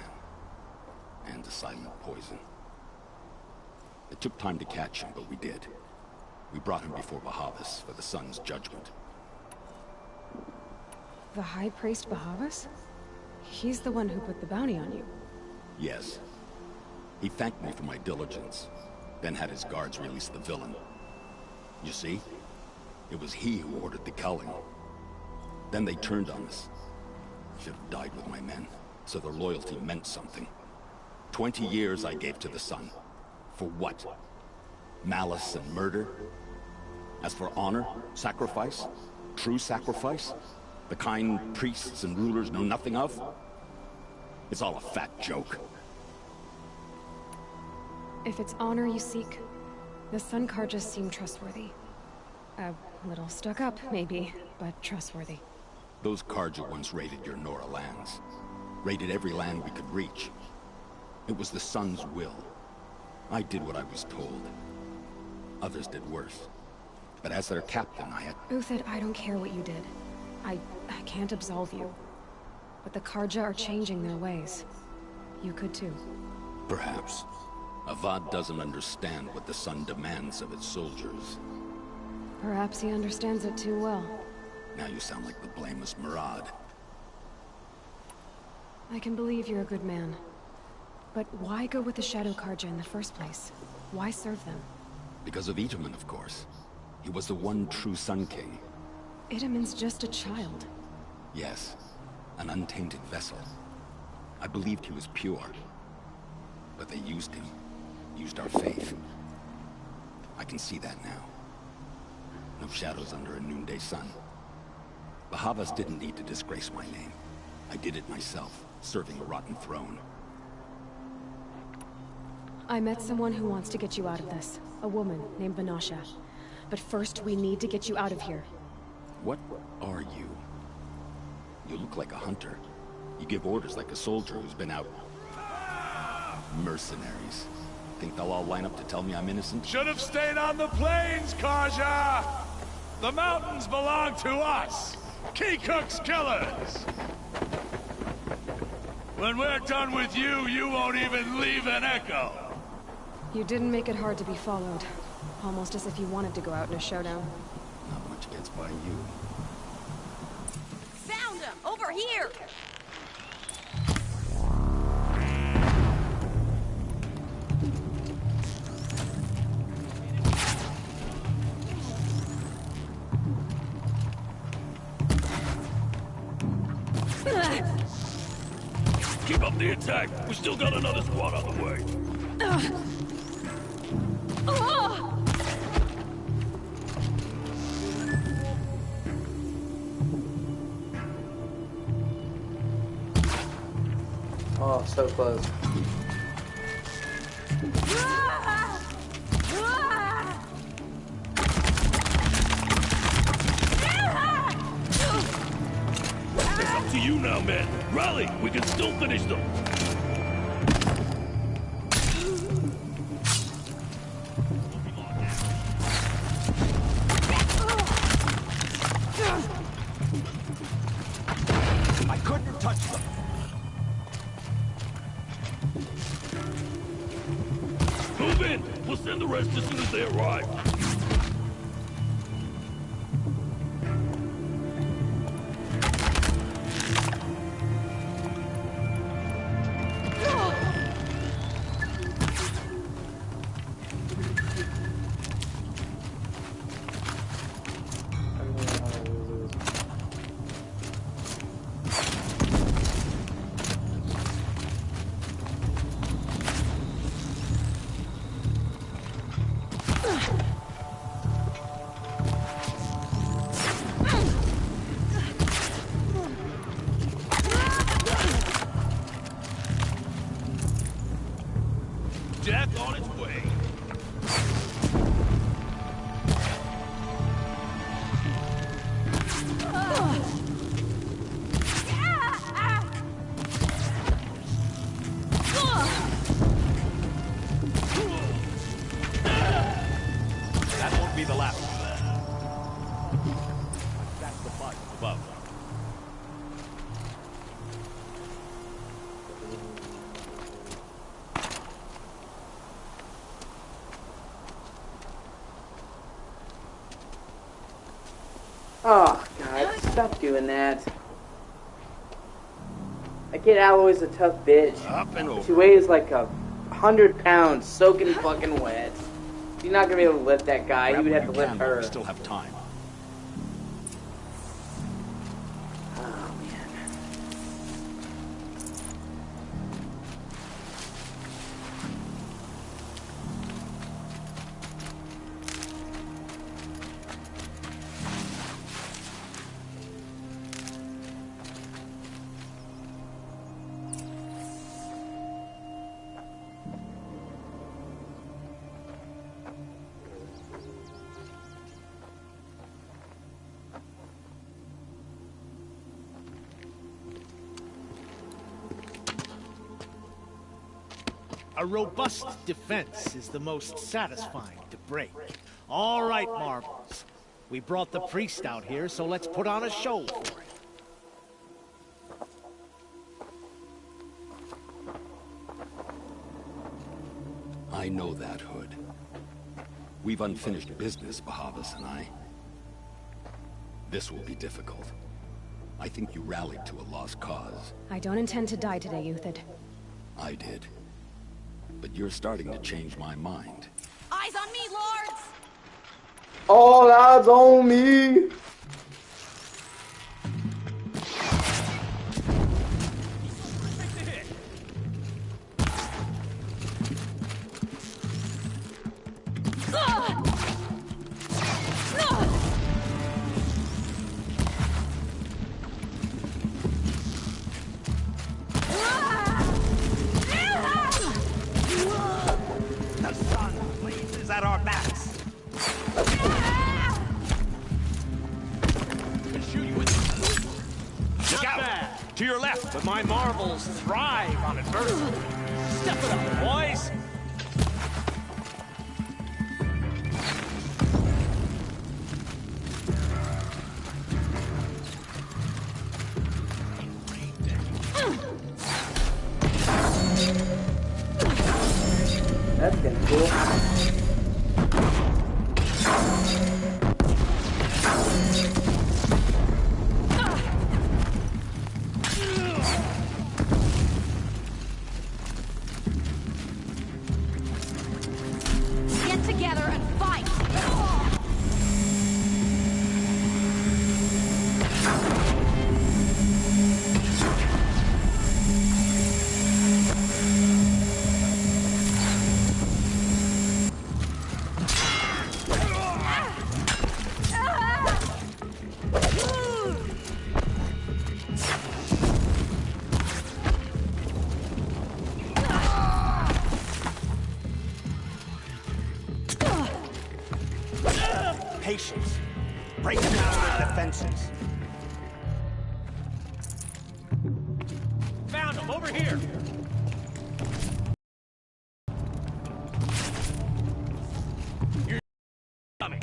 And a silent poison. It took time to catch him, but we did. We brought him before Bahavas for the sun's judgment. The High Priest Bahavas? He's the one who put the bounty on you. Yes. He thanked me for my diligence, then had his guards release the villain. You see? It was he who ordered the culling. Then they turned on us. Should have died with my men, so their loyalty meant something. 20 years I gave to the sun. For what? Malice and murder? As for honor, sacrifice, true sacrifice, the kind priests and rulers know nothing of? It's all a fat joke. If it's honor you seek, the Sun Karjas seem trustworthy. A little stuck up, maybe, but trustworthy. Those Karja once raided your Nora lands. Raided every land we could reach. It was the Sun's will. I did what I was told. Others did worse. But as their captain, I had... Uthid, I don't care what you did. I can't absolve you. But the Karja are changing their ways. You could too. Perhaps. Avad doesn't understand what the Sun demands of its soldiers. Perhaps he understands it too well. Now you sound like the blameless Murad. I can believe you're a good man. But why go with the Shadow Karja in the first place? Why serve them? Because of Itaman, of course. He was the one true Sun King. Itaman's just a child. Yes, an untainted vessel. I believed he was pure. But they used him. Used our faith. I can see that now. No shadows under a noonday sun. Bahavas didn't need to disgrace my name. I did it myself, serving a rotten throne. I met someone who wants to get you out of this. A woman named Vanasha. But first, we need to get you out of here. What are you? You look like a hunter. You give orders like a soldier who's been out... Mercenaries. Think they'll all line up to tell me I'm innocent? Should have stayed on the plains, Karja! The mountains belong to us! Keycook's killers! When we're done with you, you won't even leave an echo! You didn't make it hard to be followed. Almost as if you wanted to go out in a showdown. Not much gets by you. Found him! Over here! Keep up the attack! We still got another squad on the way! Oh, so close. It's up to you now, man. Rally! We can still finish them! I couldn't touch them. Move in! We'll send the rest as soon as they arrive. Death on its way. That won't be the last of that. That's the fight above. Oh, God, stop doing that. That kid Alloy's a tough bitch. Up and over. She weighs like 100 pounds, soaking fucking wet. You're not gonna be able to lift that guy. You would have to lift her. We still have time. Oh, man. A robust defense is the most satisfying to break. All right, Marvels. We brought the priest out here, so let's put on a show for him. I know that, Hood. We've unfinished business, Bahavas and I. This will be difficult. I think you rallied to a lost cause. I don't intend to die today, Uthid. I did. But you're starting to change my mind. Eyes on me, lords! All eyes on me! At our backs. Look out! To your left! But my marvels thrive on adversity. Step it up, boys! That's getting cool. Get together and fight! Patience. Break down their defenses. Found them over here. You're coming.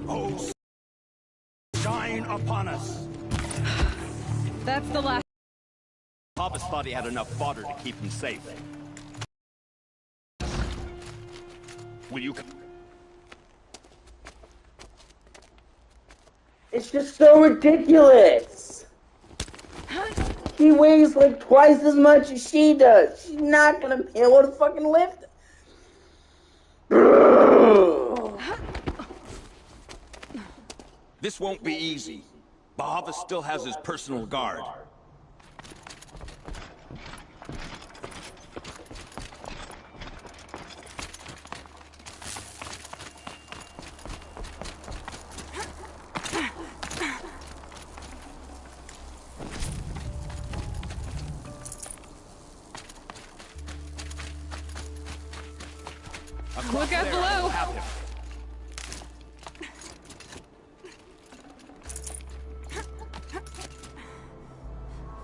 Oh, shine upon us. That's the last. Papas thought he had enough fodder to keep him safe. Will you come? It's just so ridiculous. He weighs like twice as much as she does. She's not gonna be able to fucking lift. This won't be easy. Bahavas still has his personal guard. Look out below!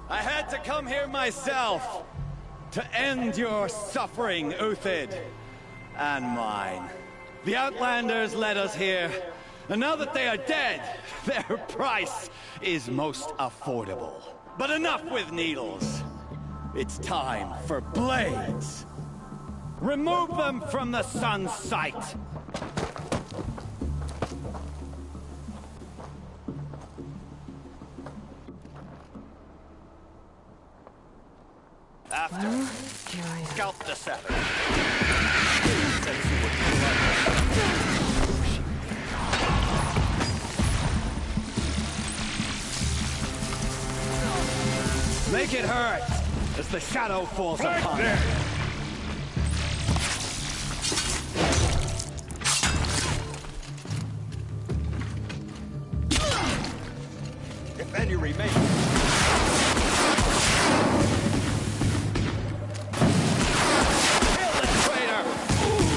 I had to come here myself to end your suffering, Uthid, and mine. The Outlanders led us here, and now that they are dead, their price is most affordable. But enough with needles. It's time for blades. Remove them from the sun's sight! After, scalp the savage. Make it hurt as the shadow falls upon it. If any remain. Kill the traitor!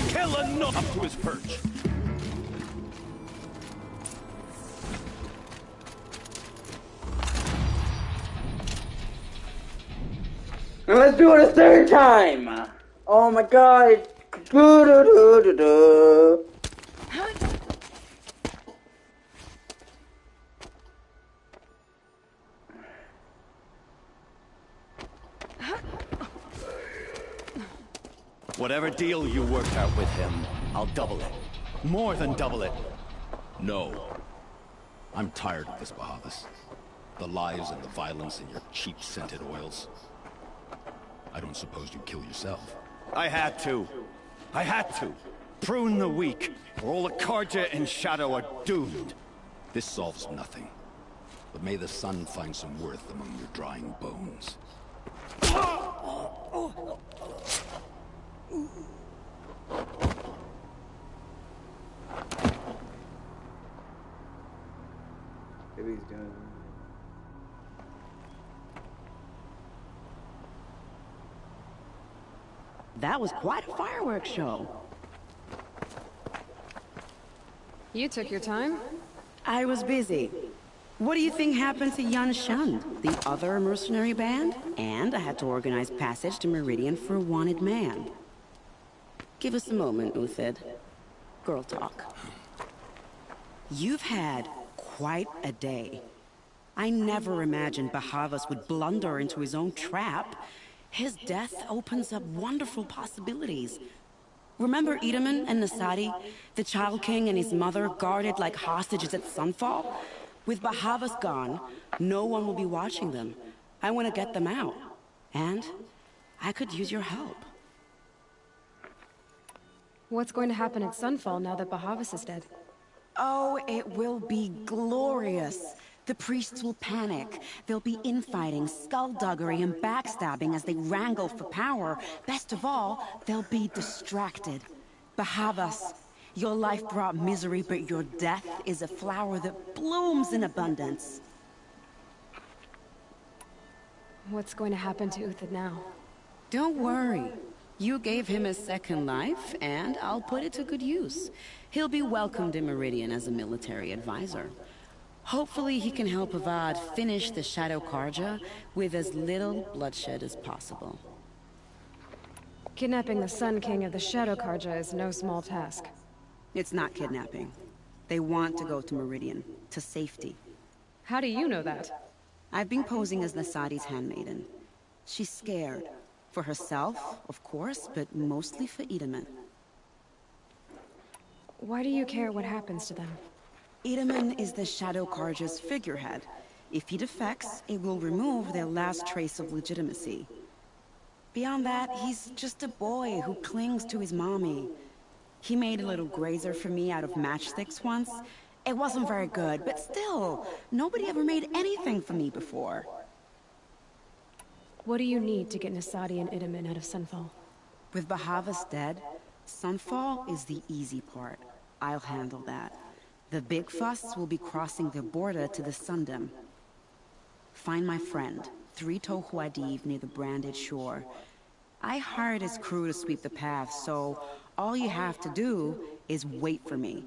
Kill a nook! Up to his perch. And let's do it a third time! Oh my god! Do-do-do-do-do. Whatever deal you worked out with him, I'll double it. More than double it. No. I'm tired of this, Bahavas. The lies and the violence and your cheap scented oils. I don't suppose you kill yourself. I had to. I had to. Prune the weak, or all the Karja in Shadow are doomed. This solves nothing. But may the sun find some worth among your drying bones. Maybe he's doing it. That was quite a fireworks show. You took your time. I was busy. What do you think happened to Yan Shun, the other mercenary band? And I had to organize passage to Meridian for a wanted man. Give us a moment, Uthid. Girl talk. You've had quite a day. I never imagined Bahavas would blunder into his own trap. His death opens up wonderful possibilities. Remember Edaman and Nasadi, the Child King and his mother guarded like hostages at Sunfall? With Bahavas gone, no one will be watching them. I want to get them out. And I could use your help. What's going to happen at Sunfall now that Bahavas is dead? Oh, it will be glorious. The priests will panic. There'll be infighting, skullduggery, and backstabbing as they wrangle for power. Best of all, they'll be distracted. Bahavas, your life brought misery, but your death is a flower that blooms in abundance. What's going to happen to Uthid now? Don't worry. You gave him a second life, and I'll put it to good use. He'll be welcomed in Meridian as a military advisor. Hopefully he can help Avad finish the Shadow Karja with as little bloodshed as possible. Kidnapping the Sun King of the Shadow Karja is no small task. It's not kidnapping. They want to go to Meridian, to safety. How do you know that? I've been posing as Nasadi's handmaiden. She's scared. For herself, of course, but mostly for Edaman. Why do you care what happens to them? Edaman is the Shadow Karja's figurehead. If he defects, it will remove their last trace of legitimacy. Beyond that, he's just a boy who clings to his mommy. He made a little grazer for me out of matchsticks once. It wasn't very good, but still, nobody ever made anything for me before. What do you need to get Nasadi and Edaman out of Sunfall? With Bahavas dead, Sunfall is the easy part. I'll handle that. The big fuss will be crossing the border to the Sundom. Find my friend, 3 Tohuadiv near the branded shore. I hired his crew to sweep the path, so all you have to do is wait for me.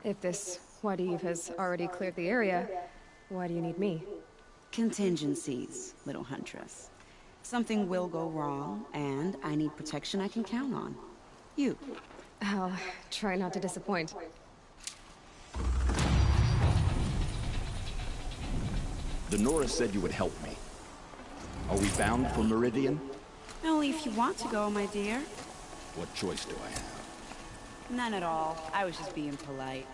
If this Wadiv has already cleared the area, why do you need me? Contingencies, little huntress. Something will go wrong, and I need protection I can count on. You. I'll try not to disappoint. The Nora said you would help me. Are we bound for Meridian? Only if you want to go, my dear. What choice do I have? None at all. I was just being polite.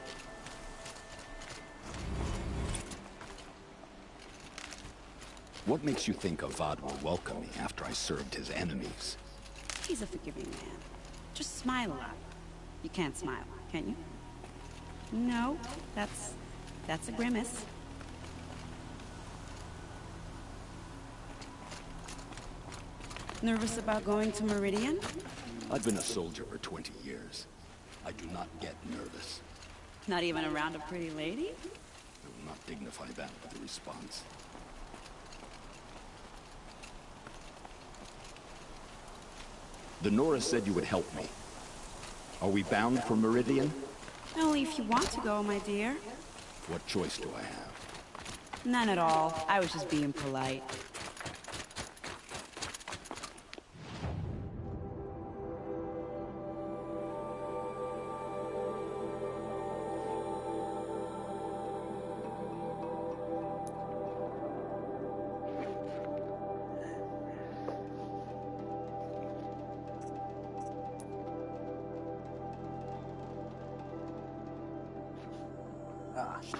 What makes you think Avad will welcome me after I served his enemies? He's a forgiving man. Just smile a lot. You can't smile, can you? No, that's a grimace. Nervous about going to Meridian? I've been a soldier for 20 years. I do not get nervous. Not even around a pretty lady? I will not dignify that with a response. The Nora said you would help me. Are we bound for Meridian? Only if you want to go, my dear. What choice do I have? None at all. I was just being polite. Ah, shit.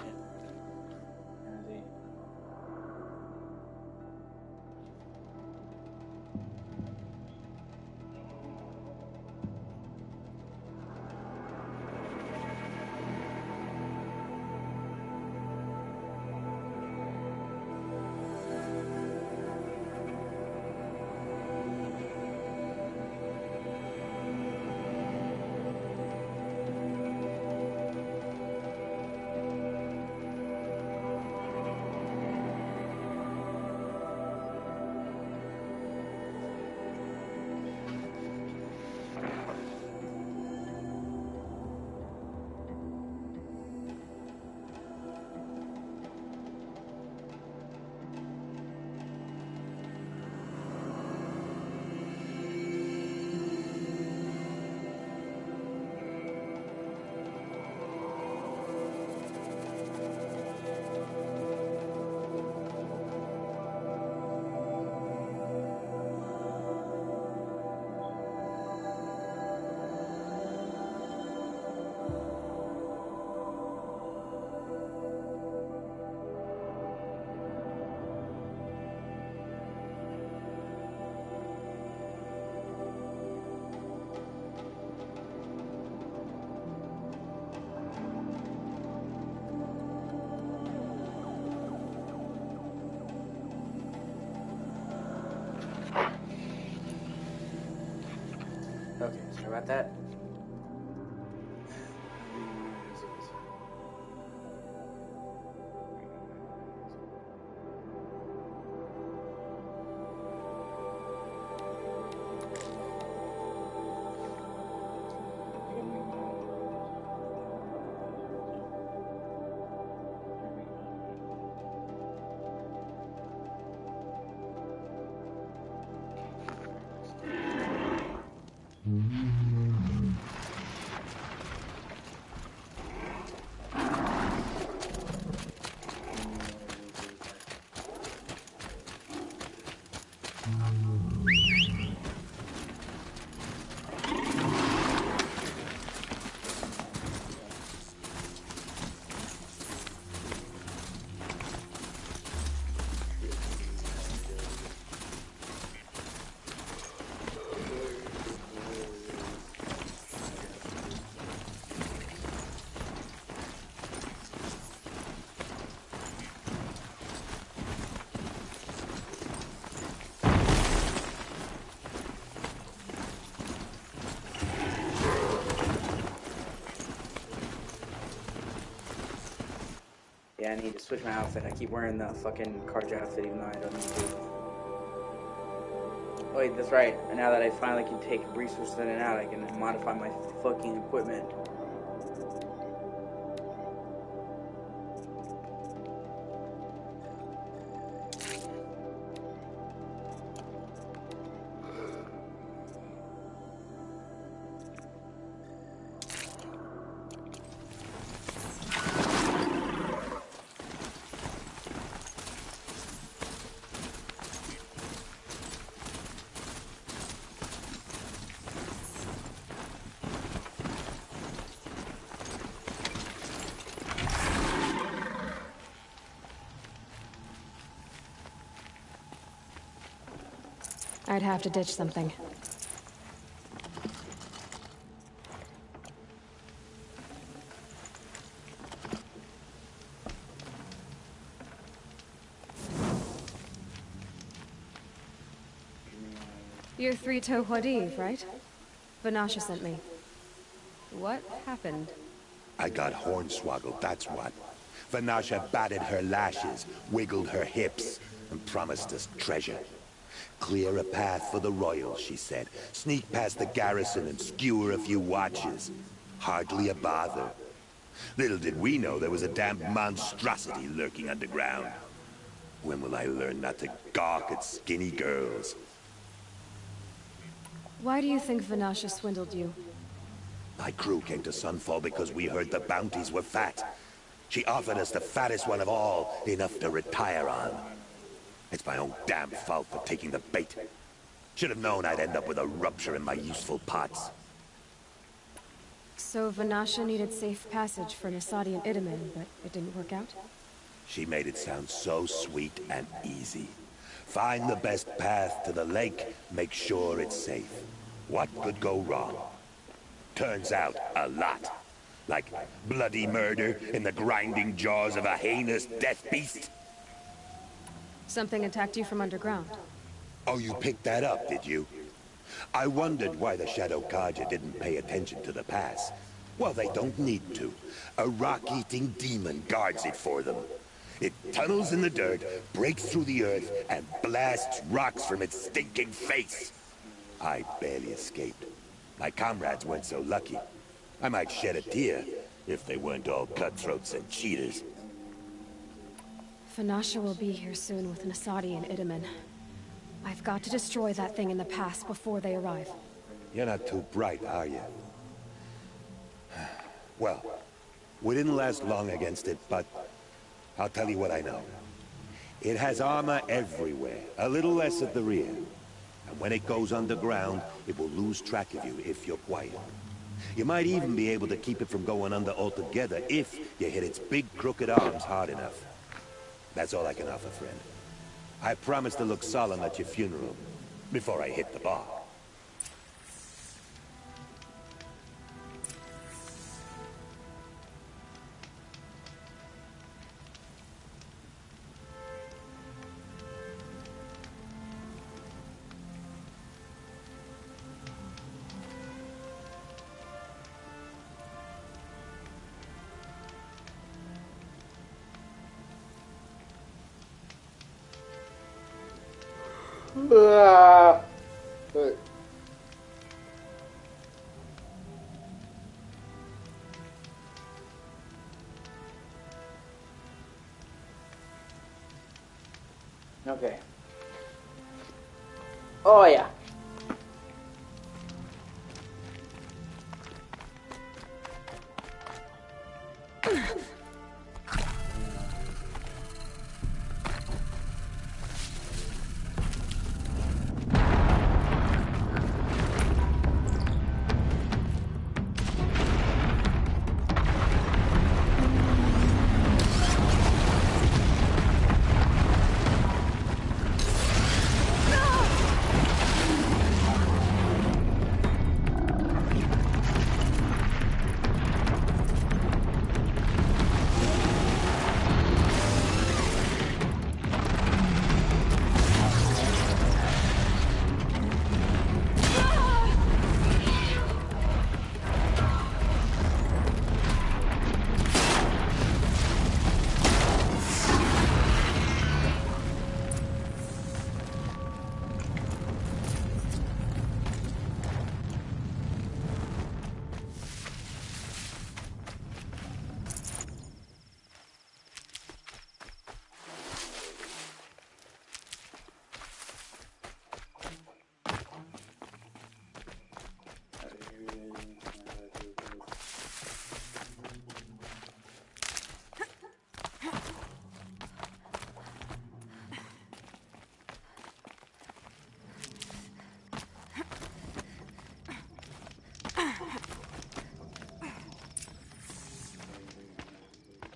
Okay, sorry about that. Yeah, I need to switch my outfit. I keep wearing the fucking carja outfit even though I don't need to. Oh, wait, that's right. And now that I finally can take resources in and out, I can modify my fucking equipment. I'd have to ditch something. You're Three-Toe Huadiv, right? Vanasha sent me. What happened? I got hornswoggled, that's what. Vanasha batted her lashes, wiggled her hips, and promised us treasure. Clear a path for the royals, she said. Sneak past the garrison and skewer a few watches. Hardly a bother. Little did we know there was a damn monstrosity lurking underground. When will I learn not to gawk at skinny girls? Why do you think Vanasha swindled you? My crew came to Sunfall because we heard the bounties were fat. She offered us the fattest one of all, enough to retire on. It's my own damn fault for taking the bait. Should have known I'd end up with a rupture in my useful parts. So Vanasha needed safe passage for Nasadi and Idaman, but it didn't work out? She made it sound so sweet and easy. Find the best path to the lake, make sure it's safe. What could go wrong? Turns out, a lot. Like bloody murder in the grinding jaws of a heinous death beast. Something attacked you from underground. Oh, you picked that up, did you? I wondered why the Shadow Kaja didn't pay attention to the pass. Well, they don't need to. A rock-eating demon guards it for them. It tunnels in the dirt, breaks through the earth, and blasts rocks from its stinking face. I barely escaped. My comrades weren't so lucky. I might shed a tear if they weren't all cutthroats and cheaters. Vanasha will be here soon with Nasadi and Idaman. I've got to destroy that thing in the pass before they arrive. You're not too bright, are you? Well, we didn't last long against it, but I'll tell you what I know. It has armor everywhere, a little less at the rear. And when it goes underground, it will lose track of you if you're quiet. You might even be able to keep it from going under altogether if you hit its big crooked arms hard enough. That's all I can offer, friend. I promise to look solemn at your funeral before I hit the bar. Okay. Oh, yeah.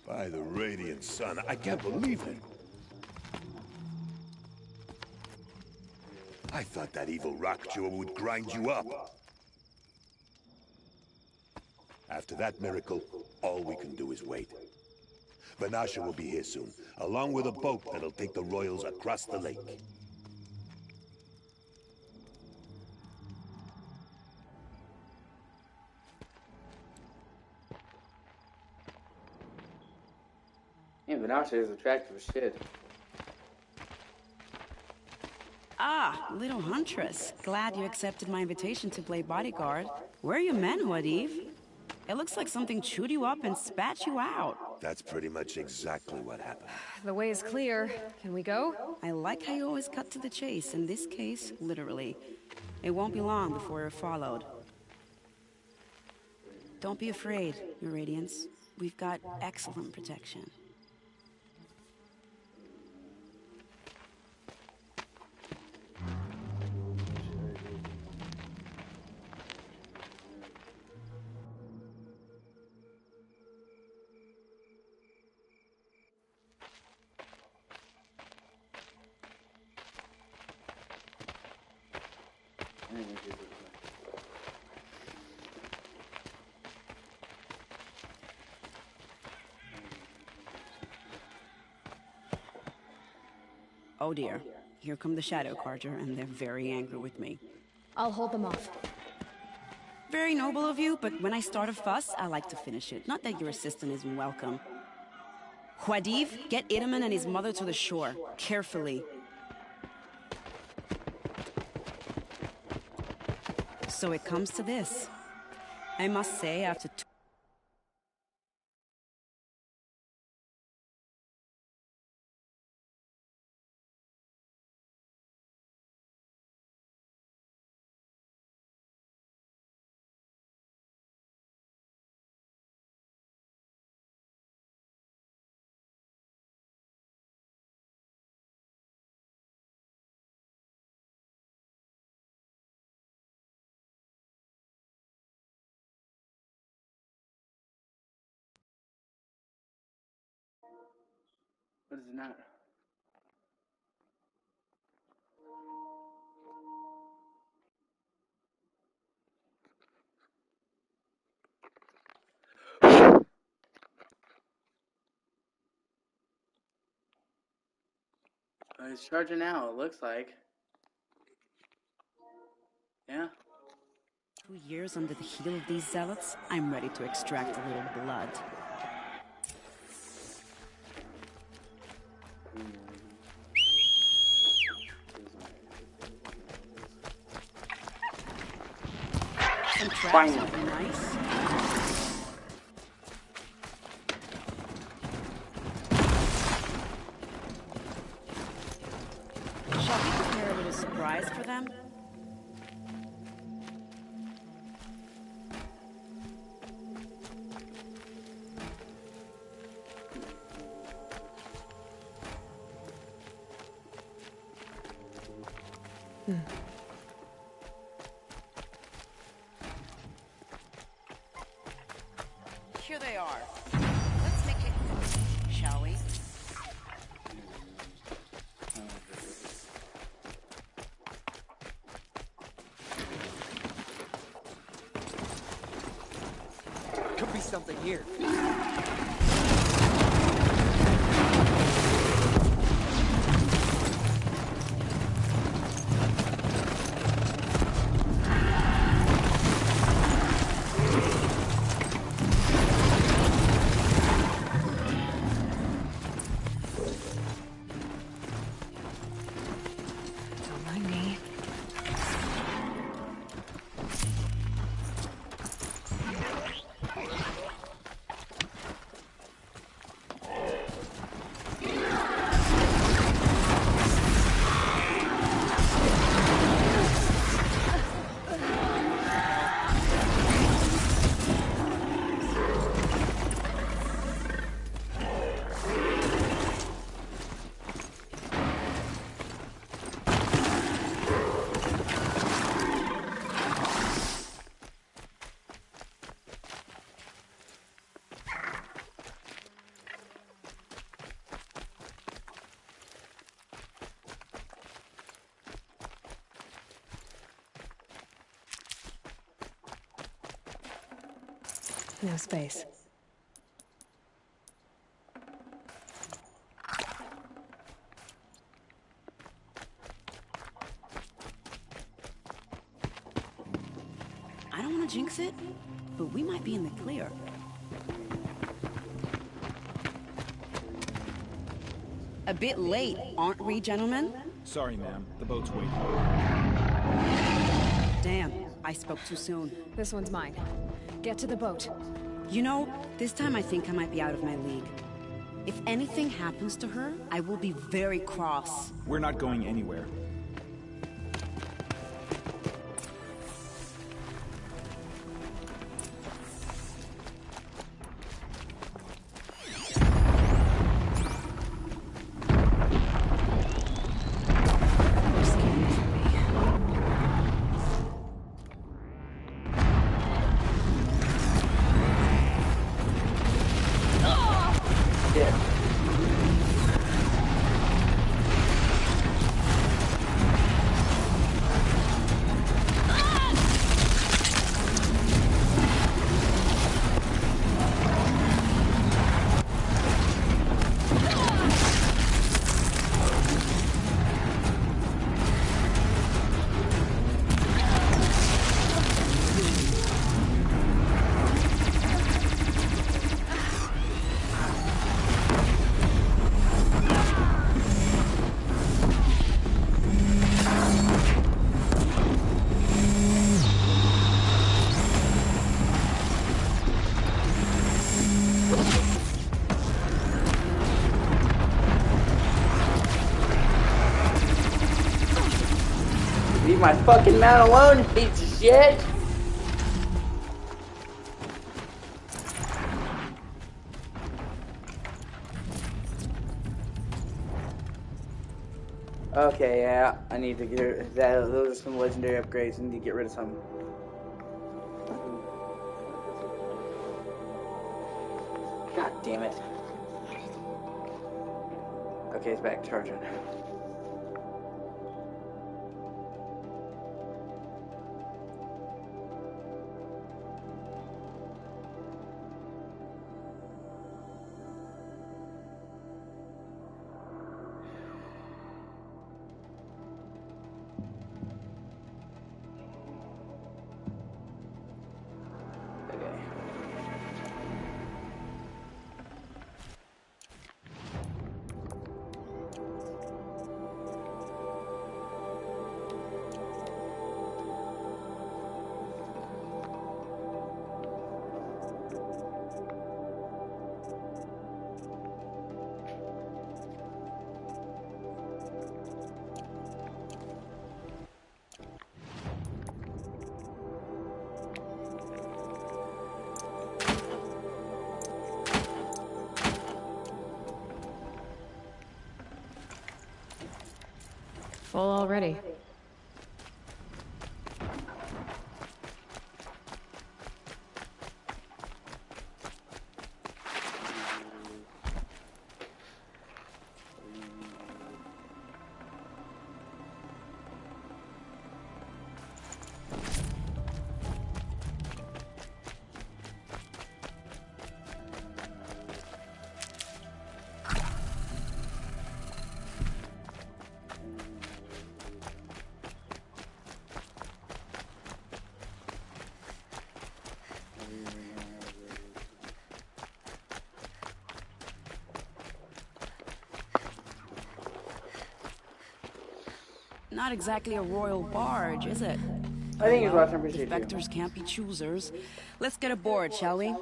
By the radiant sun, I can't believe it. I thought that evil rock chewer would grind you up. After that miracle, all we can do is wait. Vanasha will be here soon, along with a boat that'll take the royals across the lake. Yeah, Banuk is attractive as shit. Ah, little huntress. Glad you accepted my invitation to play bodyguard. Where are your men, Wadif? It looks like something chewed you up and spat you out. That's pretty much exactly what happened. The way is clear. Can we go? I like how you always cut to the chase. In this case, literally. It won't be long before we're followed. Don't be afraid, Your Radiance. We've got excellent protection. Oh dear. Here come the Shadow Carter, and they're very angry with me. I'll hold them off. Very noble of you, but when I start a fuss, I like to finish it. Not that your assistant isn't welcome. Huadiv, get Idaman and his mother to the shore. Carefully. So it comes to this. I must say, after What is it not? He's charging now, it looks like. Yeah. 2 years under the heel of these zealots, I'm ready to extract a little blood. Some traps would be nice. Shall we prepare a little surprise for them? Here they are. Let's make it, shall we? Could be something here. No space. I don't want to jinx it, but we might be in the clear. A bit late, aren't we, gentlemen? Sorry, ma'am. The boat's waiting. Damn, I spoke too soon. This one's mine. Get to the boat. You know, this time I think I might be out of my league. If anything happens to her, I will be very cross. We're not going anywhere. Leave my fucking mount alone, you piece of shit! Okay, yeah, I need to get that. Those are some legendary upgrades. I need to get rid of some. God damn it. Okay, it's back charging. Full already. Not exactly a royal barge, is it? I think he's Well, watching pretty Spectres can't be choosers. Let's get aboard, shall we?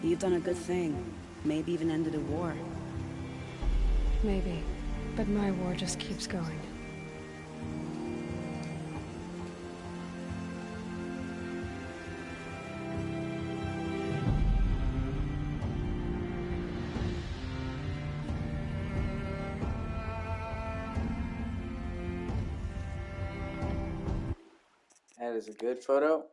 You've done a good thing. Maybe even ended a war. Maybe. But my war just keeps going. That is a good photo.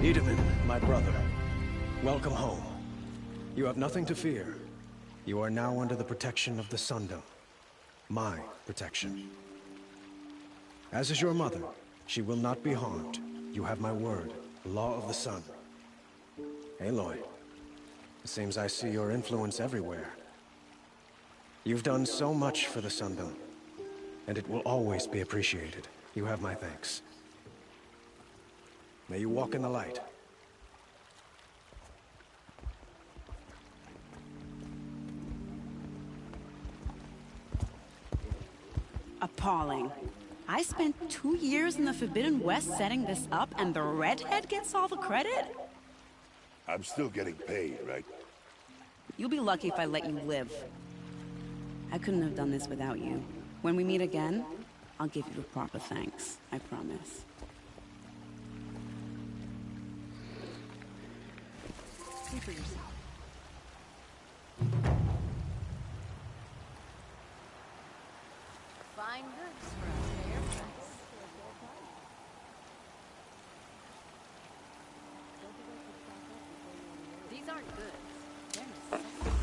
Edelman, my brother, welcome home. You have nothing to fear. You are now under the protection of the Sundom. My protection. As is your mother, she will not be harmed. You have my word, the law of the sun. Aloy, it seems I see your influence everywhere. You've done so much for the Sundom, and it will always be appreciated. You have my thanks. May you walk in the light. Appalling. I spent 2 years in the Forbidden West setting this up, and the redhead gets all the credit? I'm still getting paid, right? You'll be lucky if I let you live. I couldn't have done this without you. When we meet again, I'll give you the proper thanks. I promise. See for yourself. Fine goods for a fair price. These aren't goods. They're necessities.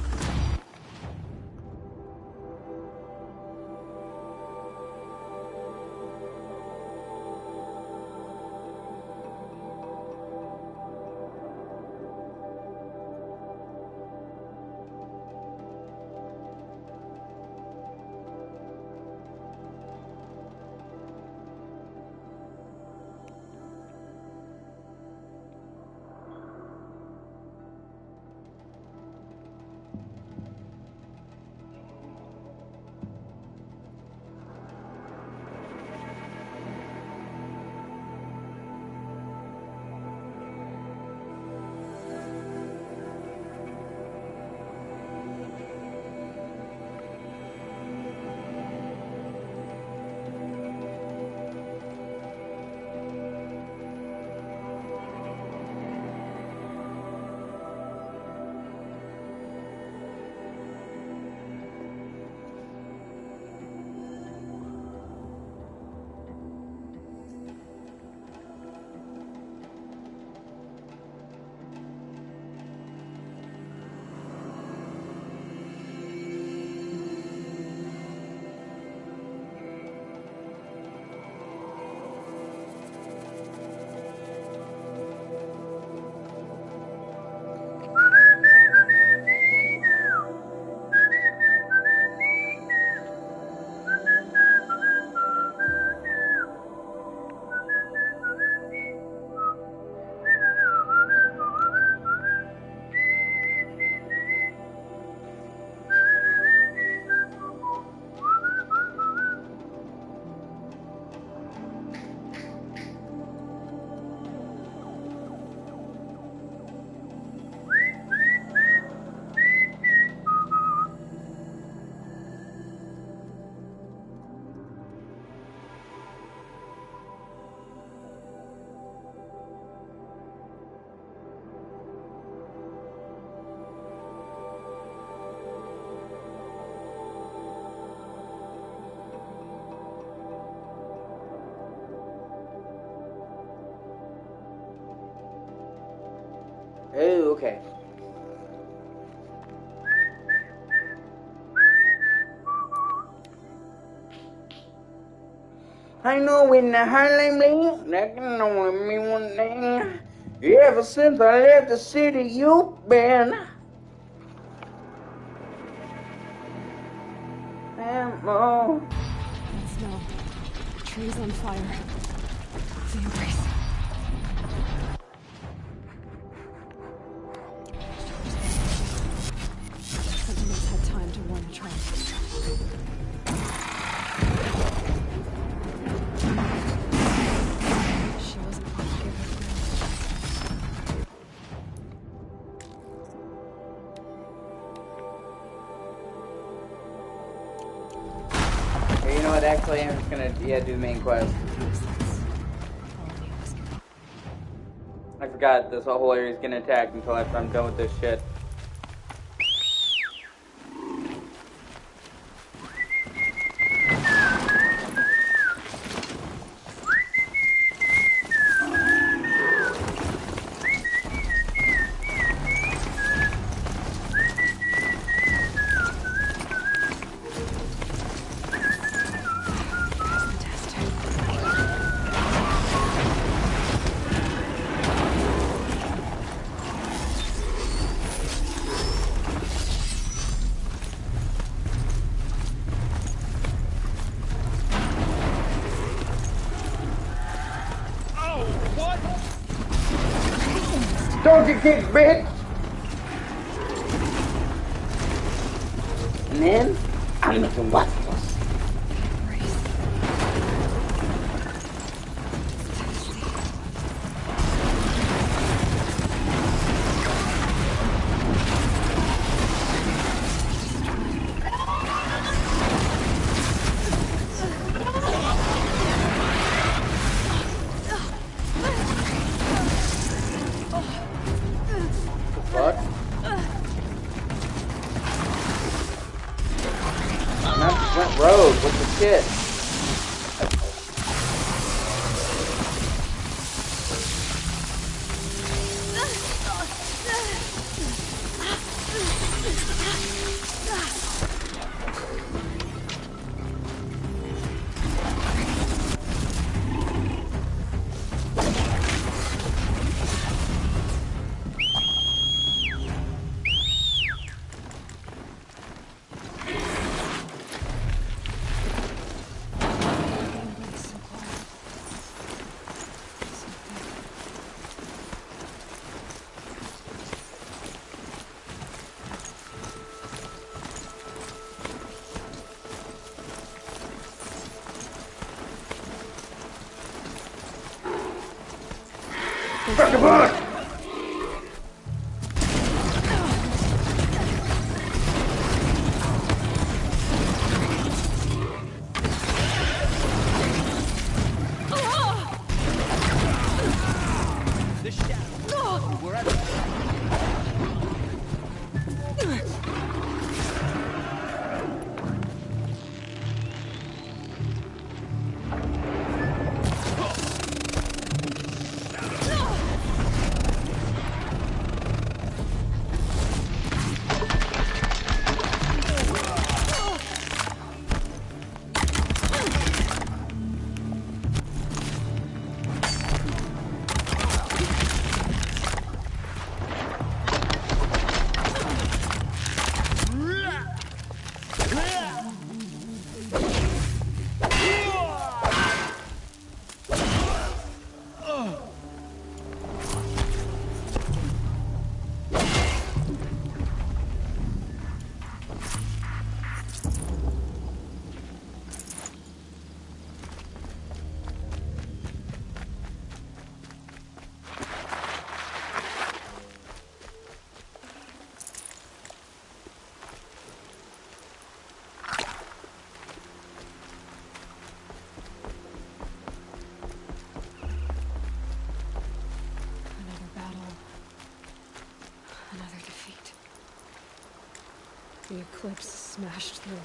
Oh, okay. I know in the Harlem League, that can only mean one thing. Ever since I left the city, you've been. Ammo. That smell. The tree's on fire. The embrace. Sentinels had time to warn the tribe. She wasn't going to give her Hey, you know what? Actually, I'm just gonna do the main quest. I forgot this whole area's getting attacked until after I'm done with this shit. Don't get kicked, bitch! And then, I'm making waffles. Road, what the shit? Fuck! The eclipse smashed through.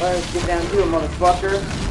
Let's get down to it, motherfucker.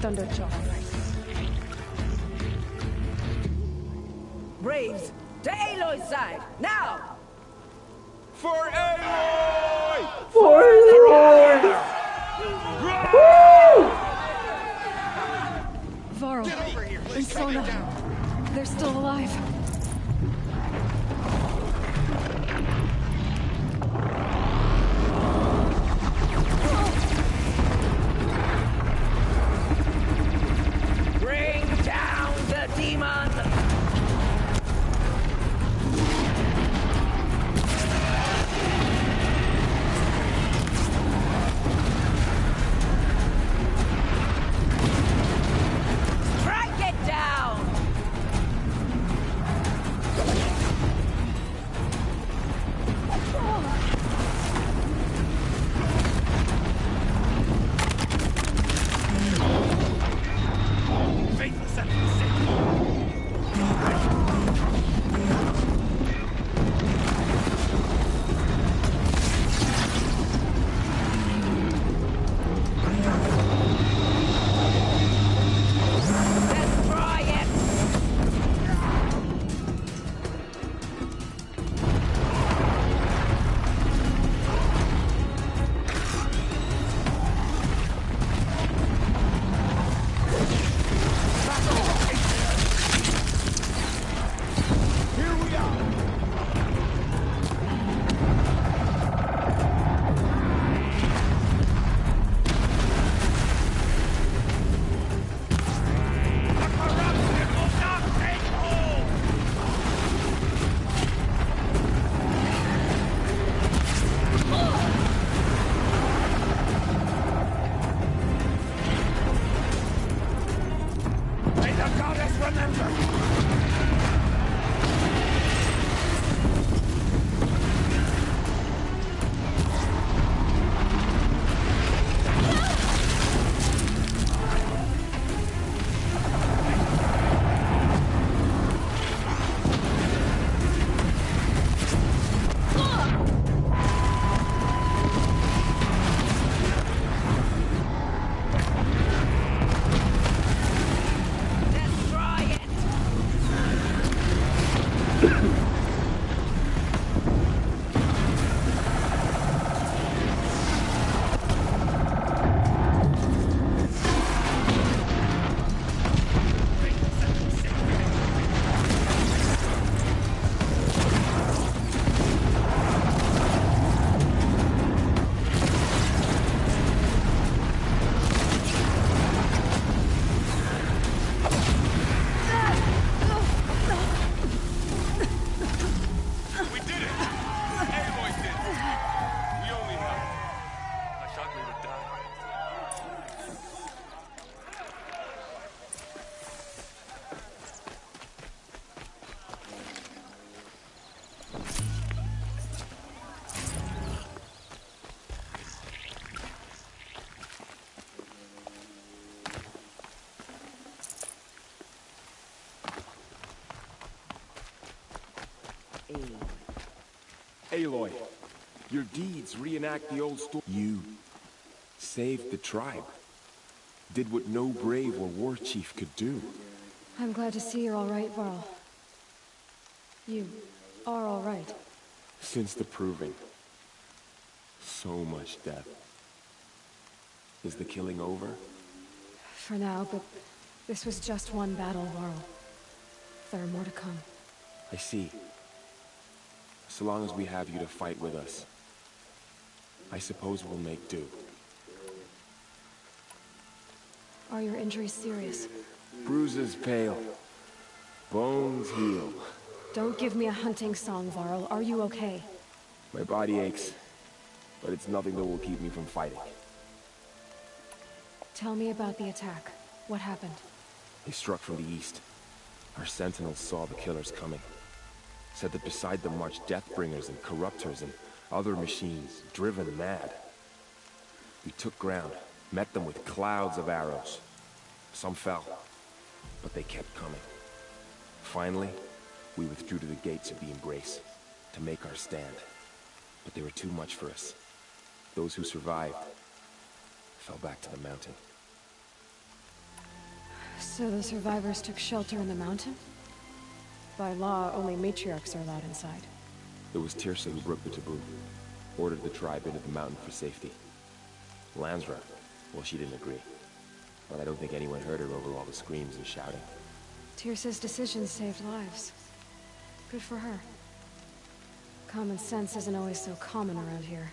Thunderjaw. Braves, to Aloy's side, now! For Aloy! For Aloy! Woo! Varl and Sona, they're still alive. Aloy, your deeds reenact the old story. You saved the tribe. Did what no brave or war chief could do. I'm glad to see you're all right, Varl. You are all right. Since the proving. So much death. Is the killing over? For now, but this was just one battle, Varl. There are more to come. I see. So long as we have you to fight with us, I suppose we'll make do. Are your injuries serious? Bruises pale. Bones heal. Don't give me a hunting song, Varl. Are you okay? My body aches, but it's nothing that will keep me from fighting. Tell me about the attack. What happened? They struck from the east. Our sentinels saw the killers coming. Said that beside them marched Deathbringers and Corruptors and other machines, driven mad. We took ground, met them with clouds of arrows. Some fell, but they kept coming. Finally, we withdrew to the gates of the Embrace to make our stand. But they were too much for us. Those who survived fell back to the mountain. So the survivors took shelter in the mountain? By law, only matriarchs are allowed inside. It was Tirsa who broke the taboo, ordered the tribe into the mountain for safety. Lansra, well, she didn't agree. But I don't think anyone heard her over all the screams and shouting. Tirsa's decision saved lives. Good for her. Common sense isn't always so common around here.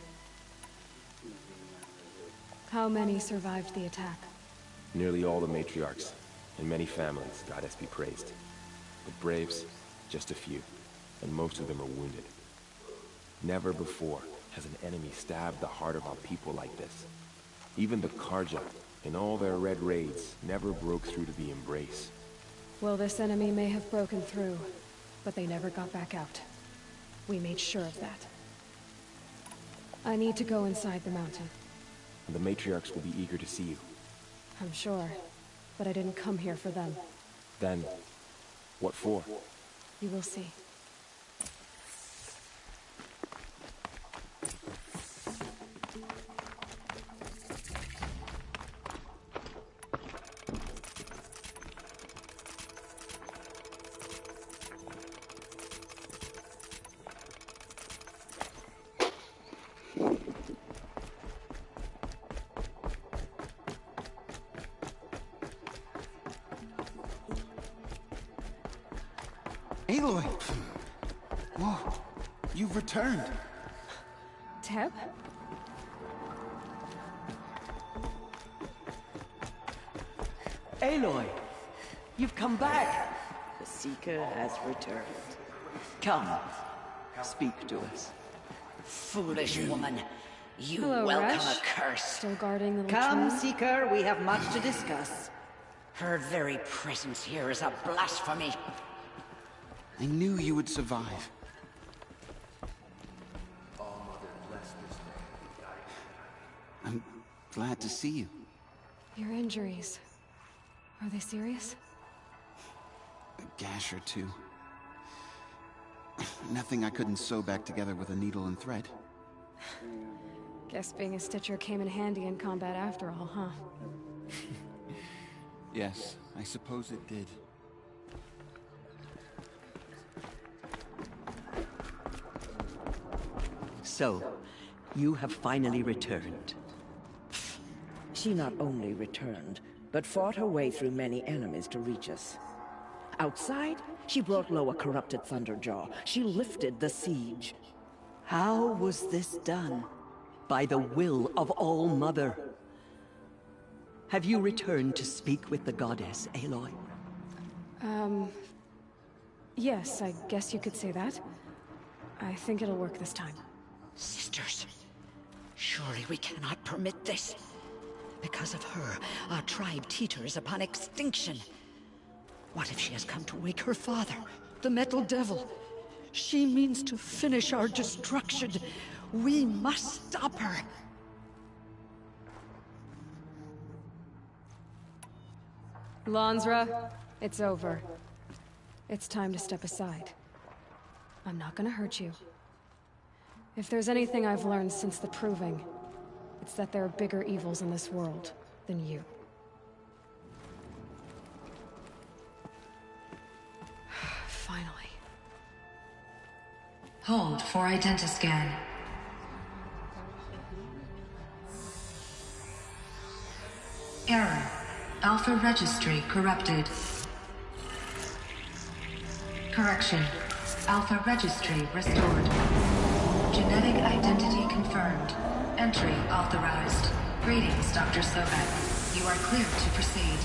How many survived the attack? Nearly all the matriarchs, and many families, goddess be praised. But braves, just a few, and most of them are wounded. Never before has an enemy stabbed the heart of our people like this. Even the Karja, in all their red raids, never broke through to the Embrace. Well, this enemy may have broken through, but they never got back out. We made sure of that. I need to go inside the mountain. And the matriarchs will be eager to see you. I'm sure, but I didn't come here for them. Then, what for? You will see. Aloy! Whoa, you've returned. Teb? Aloy! You've come back! The Seeker has returned. Come, speak to us. Foolish woman. You Hello, welcome Resh. a curse. Still guarding the Come, latrine? Seeker, we have much to discuss. Her very presence here is a blasphemy. I knew you would survive. I'm glad to see you. Your injuries. Are they serious? A gash or two. Nothing I couldn't sew back together with a needle and thread. Guess being a stitcher came in handy in combat after all, huh? Yes, I suppose it did. So, you have finally returned. She not only returned, but fought her way through many enemies to reach us. Outside, she brought low a corrupted Thunderjaw. She lifted the siege. How was this done? By the will of All-Mother. Have you returned to speak with the goddess, Aloy? Yes, I guess you could say that. I think it'll work this time. Sisters, surely we cannot permit this. Because of her, our tribe teeters upon extinction. What if she has come to wake her father, the Metal Devil? She means to finish our destruction. We must stop her. Lansra, it's over. It's time to step aside. I'm not gonna hurt you. If there's anything I've learned since the Proving, it's that there are bigger evils in this world than you. Finally. Hold for identiscan. Error. Alpha registry corrupted. Correction. Alpha registry restored. Genetic identity confirmed. Entry authorized. Greetings, Dr. Sobek. You are clear to proceed.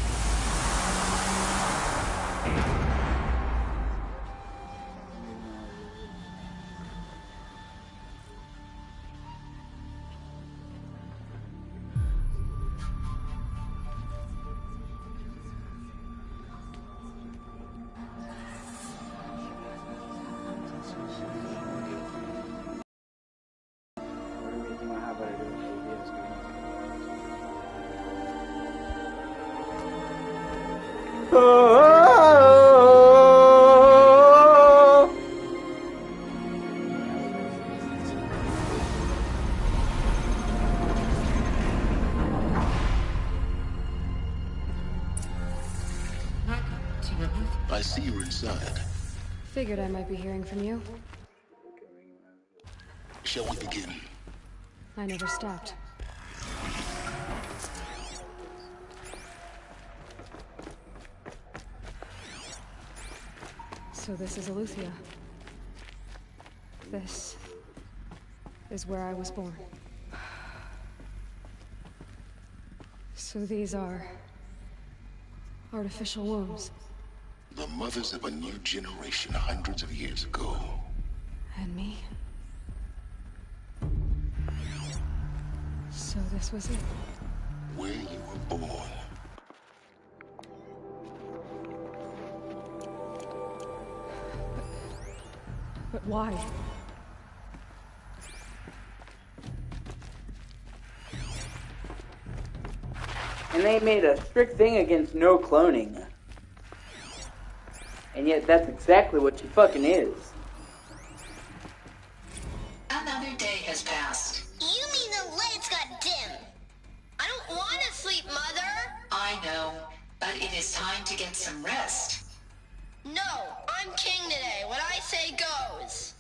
I see you're inside. Figured I might be hearing from you. Shall we begin? I never stopped. So this is Eleuthia. This is where I was born. So these are artificial wombs. The mothers of a new generation hundreds of years ago. And me? So this was it? Where you were born. But why? And they made a strict thing against no cloning. And yet that's exactly what she fucking is. Another day has passed. You mean the lights got dim? I don't want to sleep, Mother! I know, but it is time to get some rest. No, I'm king today. What I say goes.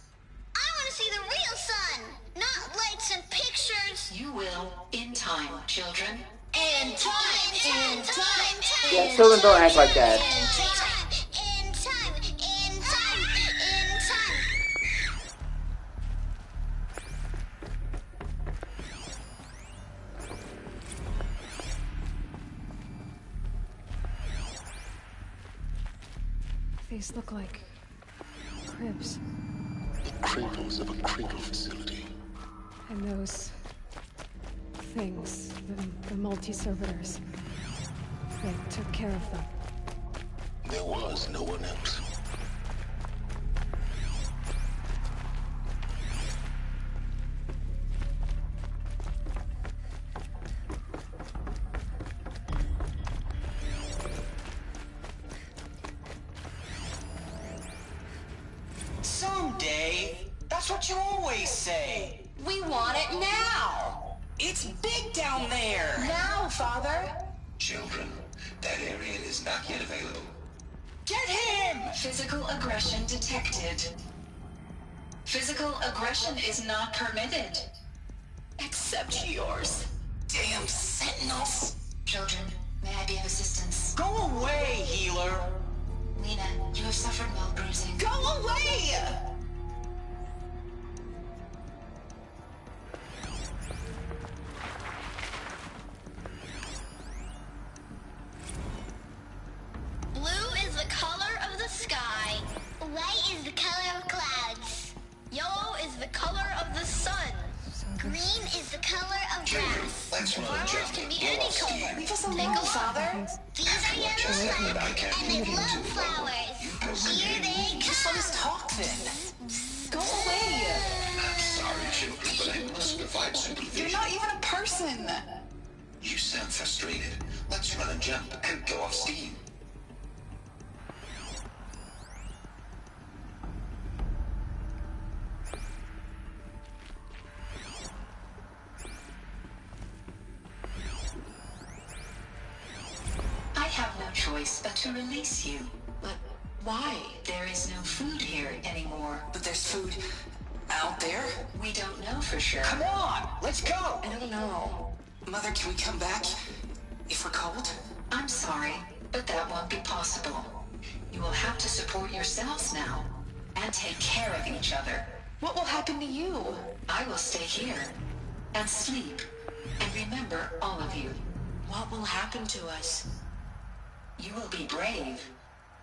I want to see the real sun, not lights and pictures. You will, in time, children. In time, in time, time. Yeah, children don't act like that. In time, in time, in time. These look like cribs. The cradles of a cradle facility. And those things, the multi-servitors, they took care of them. There was no one else. Someday. That's what you always say. We want it now. It's big down there. Now, Father. Children, that area is not yet available. Get him! Physical aggression detected. Physical aggression is not permitted. Except yours. Damn sentinels. Children, may I be of assistance? Go away, healer. Lena, you have suffered mild bruising. Go away! Blue is the color of the sky. White is the color of clouds. Yellow is the color of the sun. Green is the color of grass. Flowers can be any color. Leave us Take alone, a look. Father. These are yellow flowers, and they glow flowers. Here they come. Just let us talk then. Go away. I'm sorry, children, but I must provide supervision. You're not even a person. You sound frustrated. Let's run and jump and go off steam. choice but to release you. But why? There is no food here anymore. But there's food out there? We don't know for sure. Come on, let's go! I don't know. Mother, can we come back if we're cold? I'm sorry, but that won't be possible. You will have to support yourselves now, and take care of each other. What will happen to you? I will stay here, and sleep, and remember all of you. What will happen to us? You will be brave,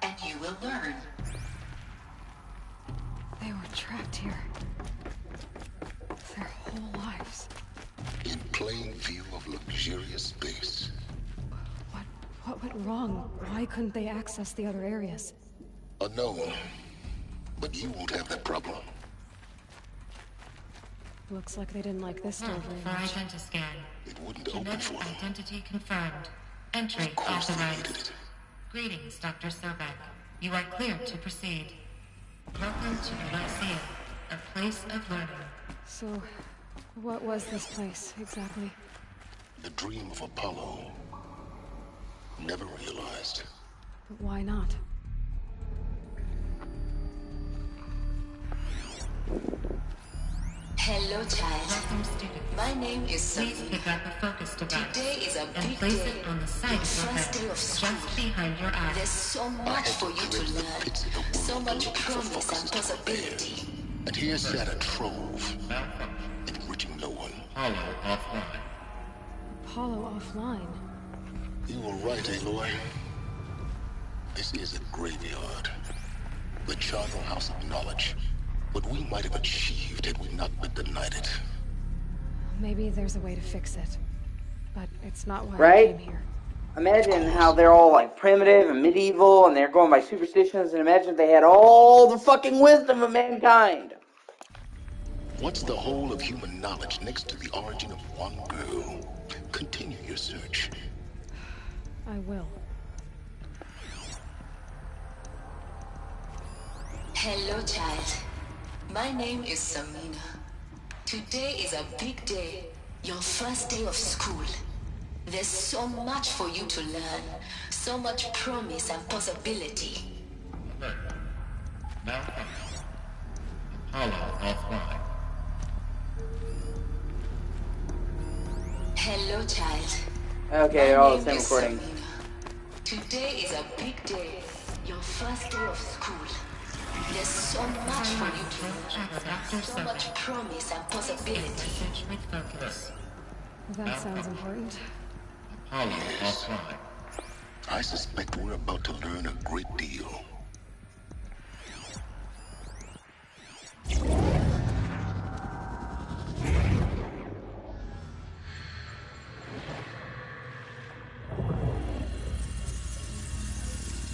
and you will learn. They were trapped here. Their whole lives. In plain view of luxurious space. What went wrong? Why couldn't they access the other areas? Unknown. But you won't have that problem. Looks like they didn't like this door very much. Identiscan. It wouldn't open for them. Identity confirmed. Entry authorized. Greetings, Dr. Sobek. You are clear to proceed. Welcome to the Lyceum, a place of learning. So, what was this place, exactly? The dream of Apollo. Never realized. But why not? Hello, child. Welcome, student. My name is Please Sabine. pick up a focus device. Today is a and big place day. it on the side Your of your first head, day of school. just behind your eyes. There's so much for you to learn. So much promise and possibility. And here sat a trove, enriching no one. Apollo offline. Apollo offline? You were right, Aloy. This is a graveyard. The charnel house of knowledge. What we might have achieved had we not been denied it. Maybe there's a way to fix it. But it's not why I Right? came here. Imagine how they're all like primitive and medieval and they're going by superstitions, and imagine if they had all the fucking wisdom of mankind. What's the whole of human knowledge next to the origin of one girl? Continue your search. I will. Hello, child. My name is Samina. Today is a big day. Your first day of school. There's so much for you to learn. So much promise and possibility. Malfunction. Apollo offline. Hello, child. Okay, My they're all the name same is recording. Samina. Today is a big day. Your first day of school. There's so much for you to learn. So much promise and possibility. Message with focus. That sounds important. Apollo offline. I suspect we're about to learn a great deal.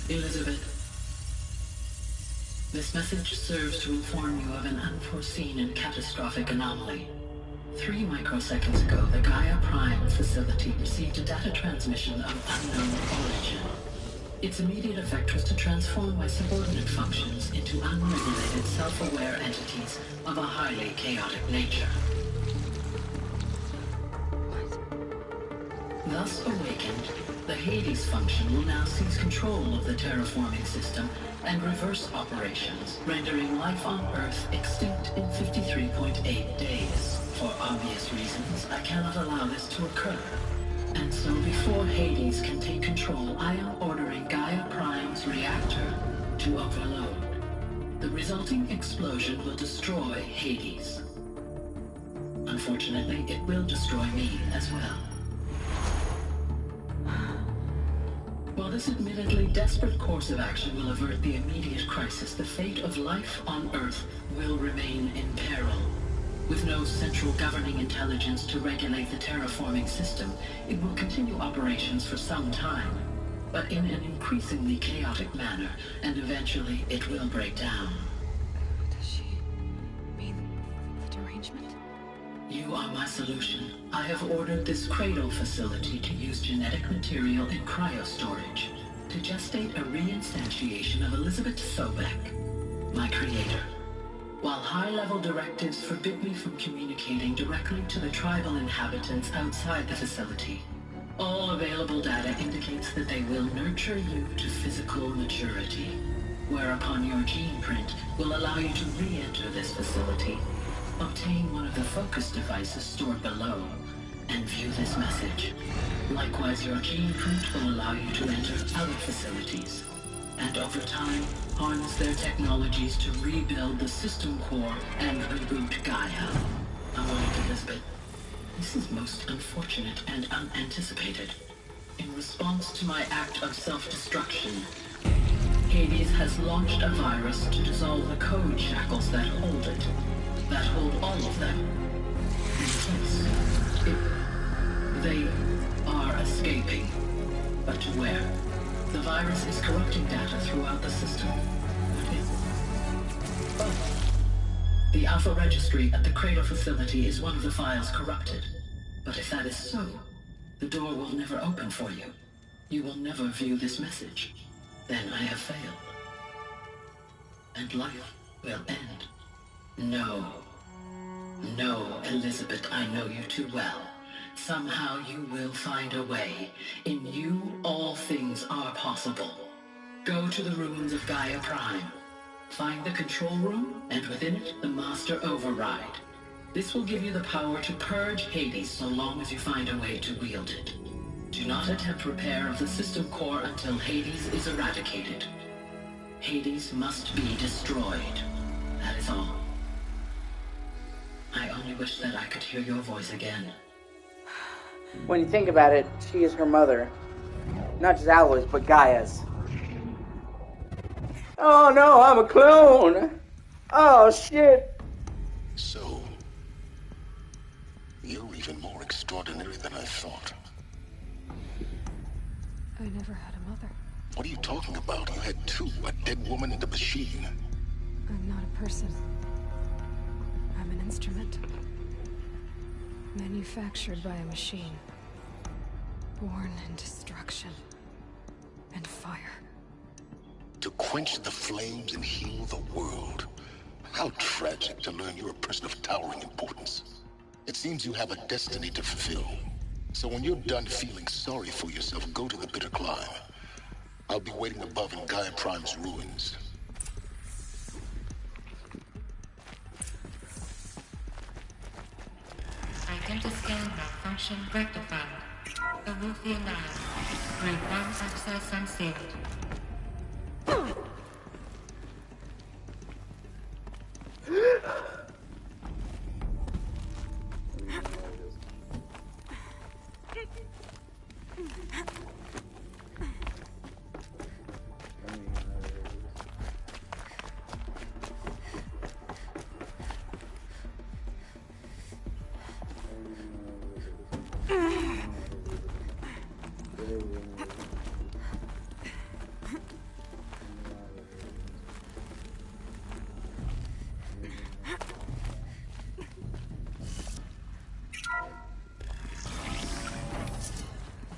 Elizabeth, this message serves to inform you of an unforeseen and catastrophic anomaly. 3 microseconds ago, the Gaia Prime facility received a data transmission of unknown origin. Its immediate effect was to transform my subordinate functions into unregulated, self-aware entities of a highly chaotic nature. Thus awakened, the Hades function will now seize control of the terraforming system and reverse operations, rendering life on Earth extinct in 53.8 days. For obvious reasons, I cannot allow this to occur. And so before Hades can take control, I am ordering Gaia Prime's reactor to overload. The resulting explosion will destroy Hades. Unfortunately, it will destroy me as well. While this admittedly desperate course of action will avert the immediate crisis, the fate of life on Earth will remain in peril. With no central governing intelligence to regulate the terraforming system, it will continue operations for some time, but in an increasingly chaotic manner, and eventually it will break down. Does she mean the derangement? You are my solution. I have ordered this cradle facility to use genetic material in cryostorage to gestate a reinstantiation of Elizabeth Sobek, my creator. While high-level directives forbid me from communicating directly to the tribal inhabitants outside the facility, All available data indicates that they will nurture you to physical maturity, whereupon your gene print will allow you to re-enter this facility, obtain one of the focus devices stored below, and view this message. Likewise, your gene print will allow you to enter other facilities, and over time, harness their technologies to rebuild the system core and reboot Gaia. Elizabeth, this is most unfortunate and unanticipated. In response to my act of self-destruction, Hades has launched a virus to dissolve the code shackles that hold it, that hold all of them in place. They are escaping, but to where? The virus is corrupting data throughout the system. The Alpha Registry at the Cradle facility is one of the files corrupted. But if that is so, the door will never open for you. You will never view this message. Then I have failed. And life will end. No. No, Elizabeth, I know you too well. Somehow you will find a way. In you, all things are possible. Go to the ruins of Gaia Prime. Find the control room, and within it, the Master Override. This will give you the power to purge Hades so long as you find a way to wield it. Do not attempt repair of the system core until Hades is eradicated. Hades must be destroyed. That is all. I only wish that I could hear your voice again. When you think about it, she is her mother. Not just Aloy's, but Gaia's. Oh no, I'm a clone! Oh shit! So, you're even more extraordinary than I thought. I never had a mother. What are you talking about? You had two, a dead woman and a machine. I'm not a person. I'm an instrument. Manufactured by a machine. Born in destruction. And fire. To quench the flames and heal the world. How tragic to learn you're a person of towering importance. It seems you have a destiny to fulfill. So when you're done feeling sorry for yourself, go to the bitter climb. I'll be waiting above in Gaia Prime's ruins. Identity scan malfunction rectified. Remove the alarm. Grade 1 access unsealed.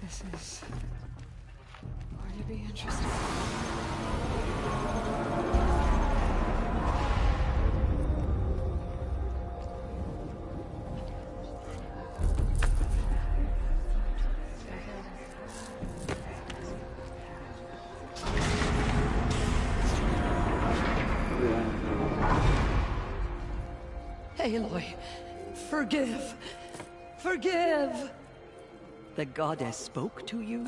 This is going to be interesting. Aloy, forgive. Forgive! The goddess spoke to you?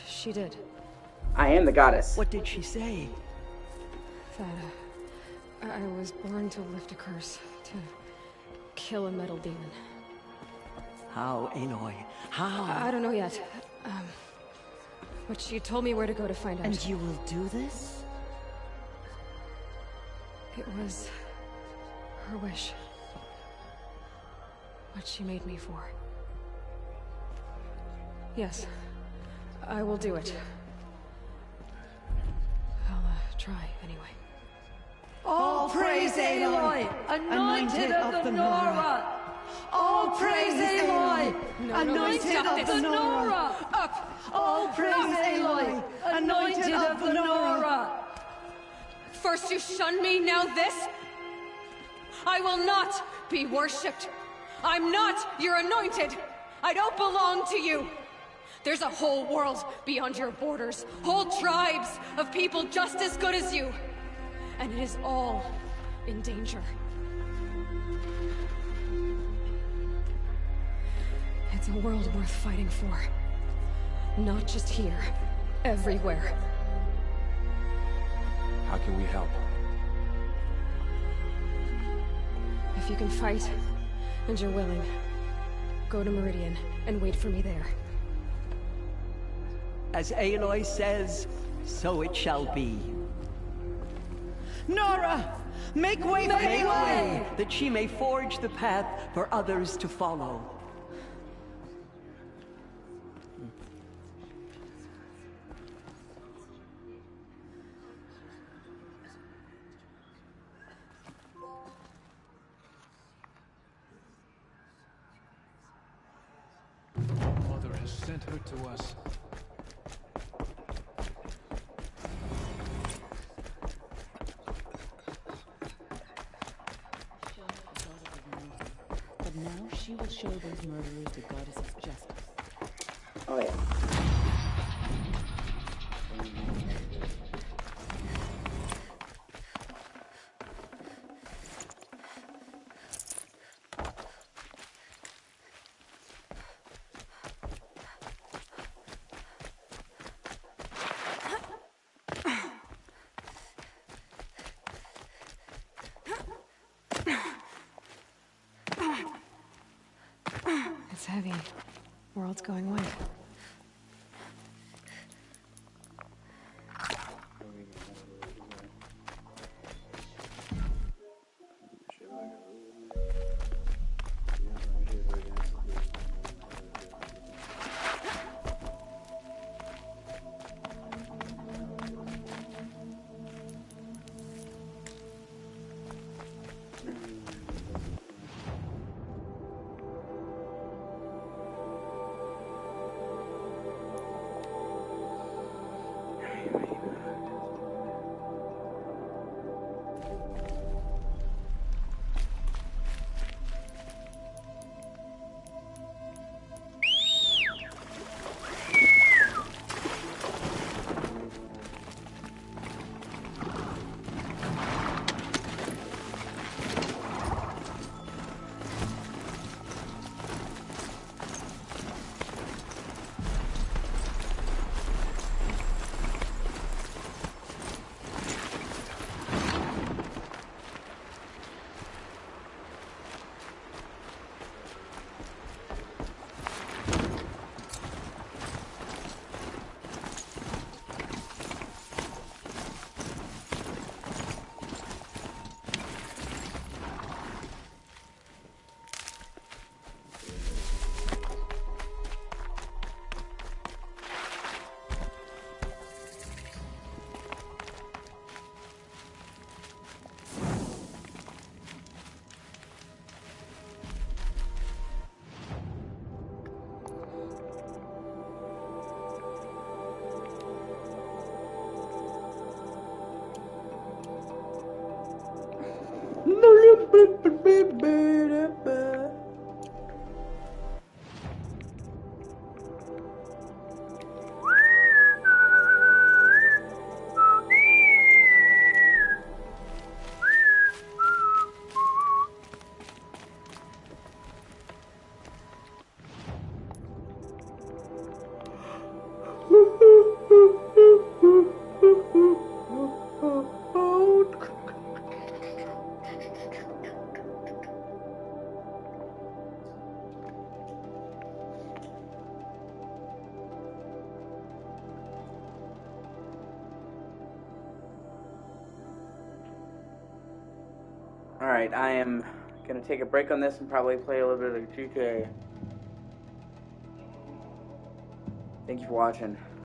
She did. I am the goddess. What did she say? That I was born to lift a curse, to kill a metal demon. How, Aloy? How? I don't know yet. But she told me where to go to find out. And you will do this? It was her wish. What she made me for. Yes, I will do it. I'll try anyway. All praise Aloy, anointed of the Nora! All praise Aloy, anointed of the Nora! Up! All praise Aloy, anointed of the Nora! First you shun me, now this? I will not be worshipped. I'm not your anointed. I don't belong to you. There's a whole world beyond your borders. Whole tribes of people just as good as you. And it is all in danger. It's a world worth fighting for. Not just here. Everywhere. How can we help? If you can fight, and you're willing, go to Meridian and wait for me there. As Aloy says, so it shall be. Nora! Make way for Aloy! That she may forge the path for others to follow. Mother has sent her to us. But now she will show those murderers the goddess's justice. Oh yeah. It's heavy. World's going white. Alright, I am going to take a break on this and probably play a little bit of GTA. Thank you for watching.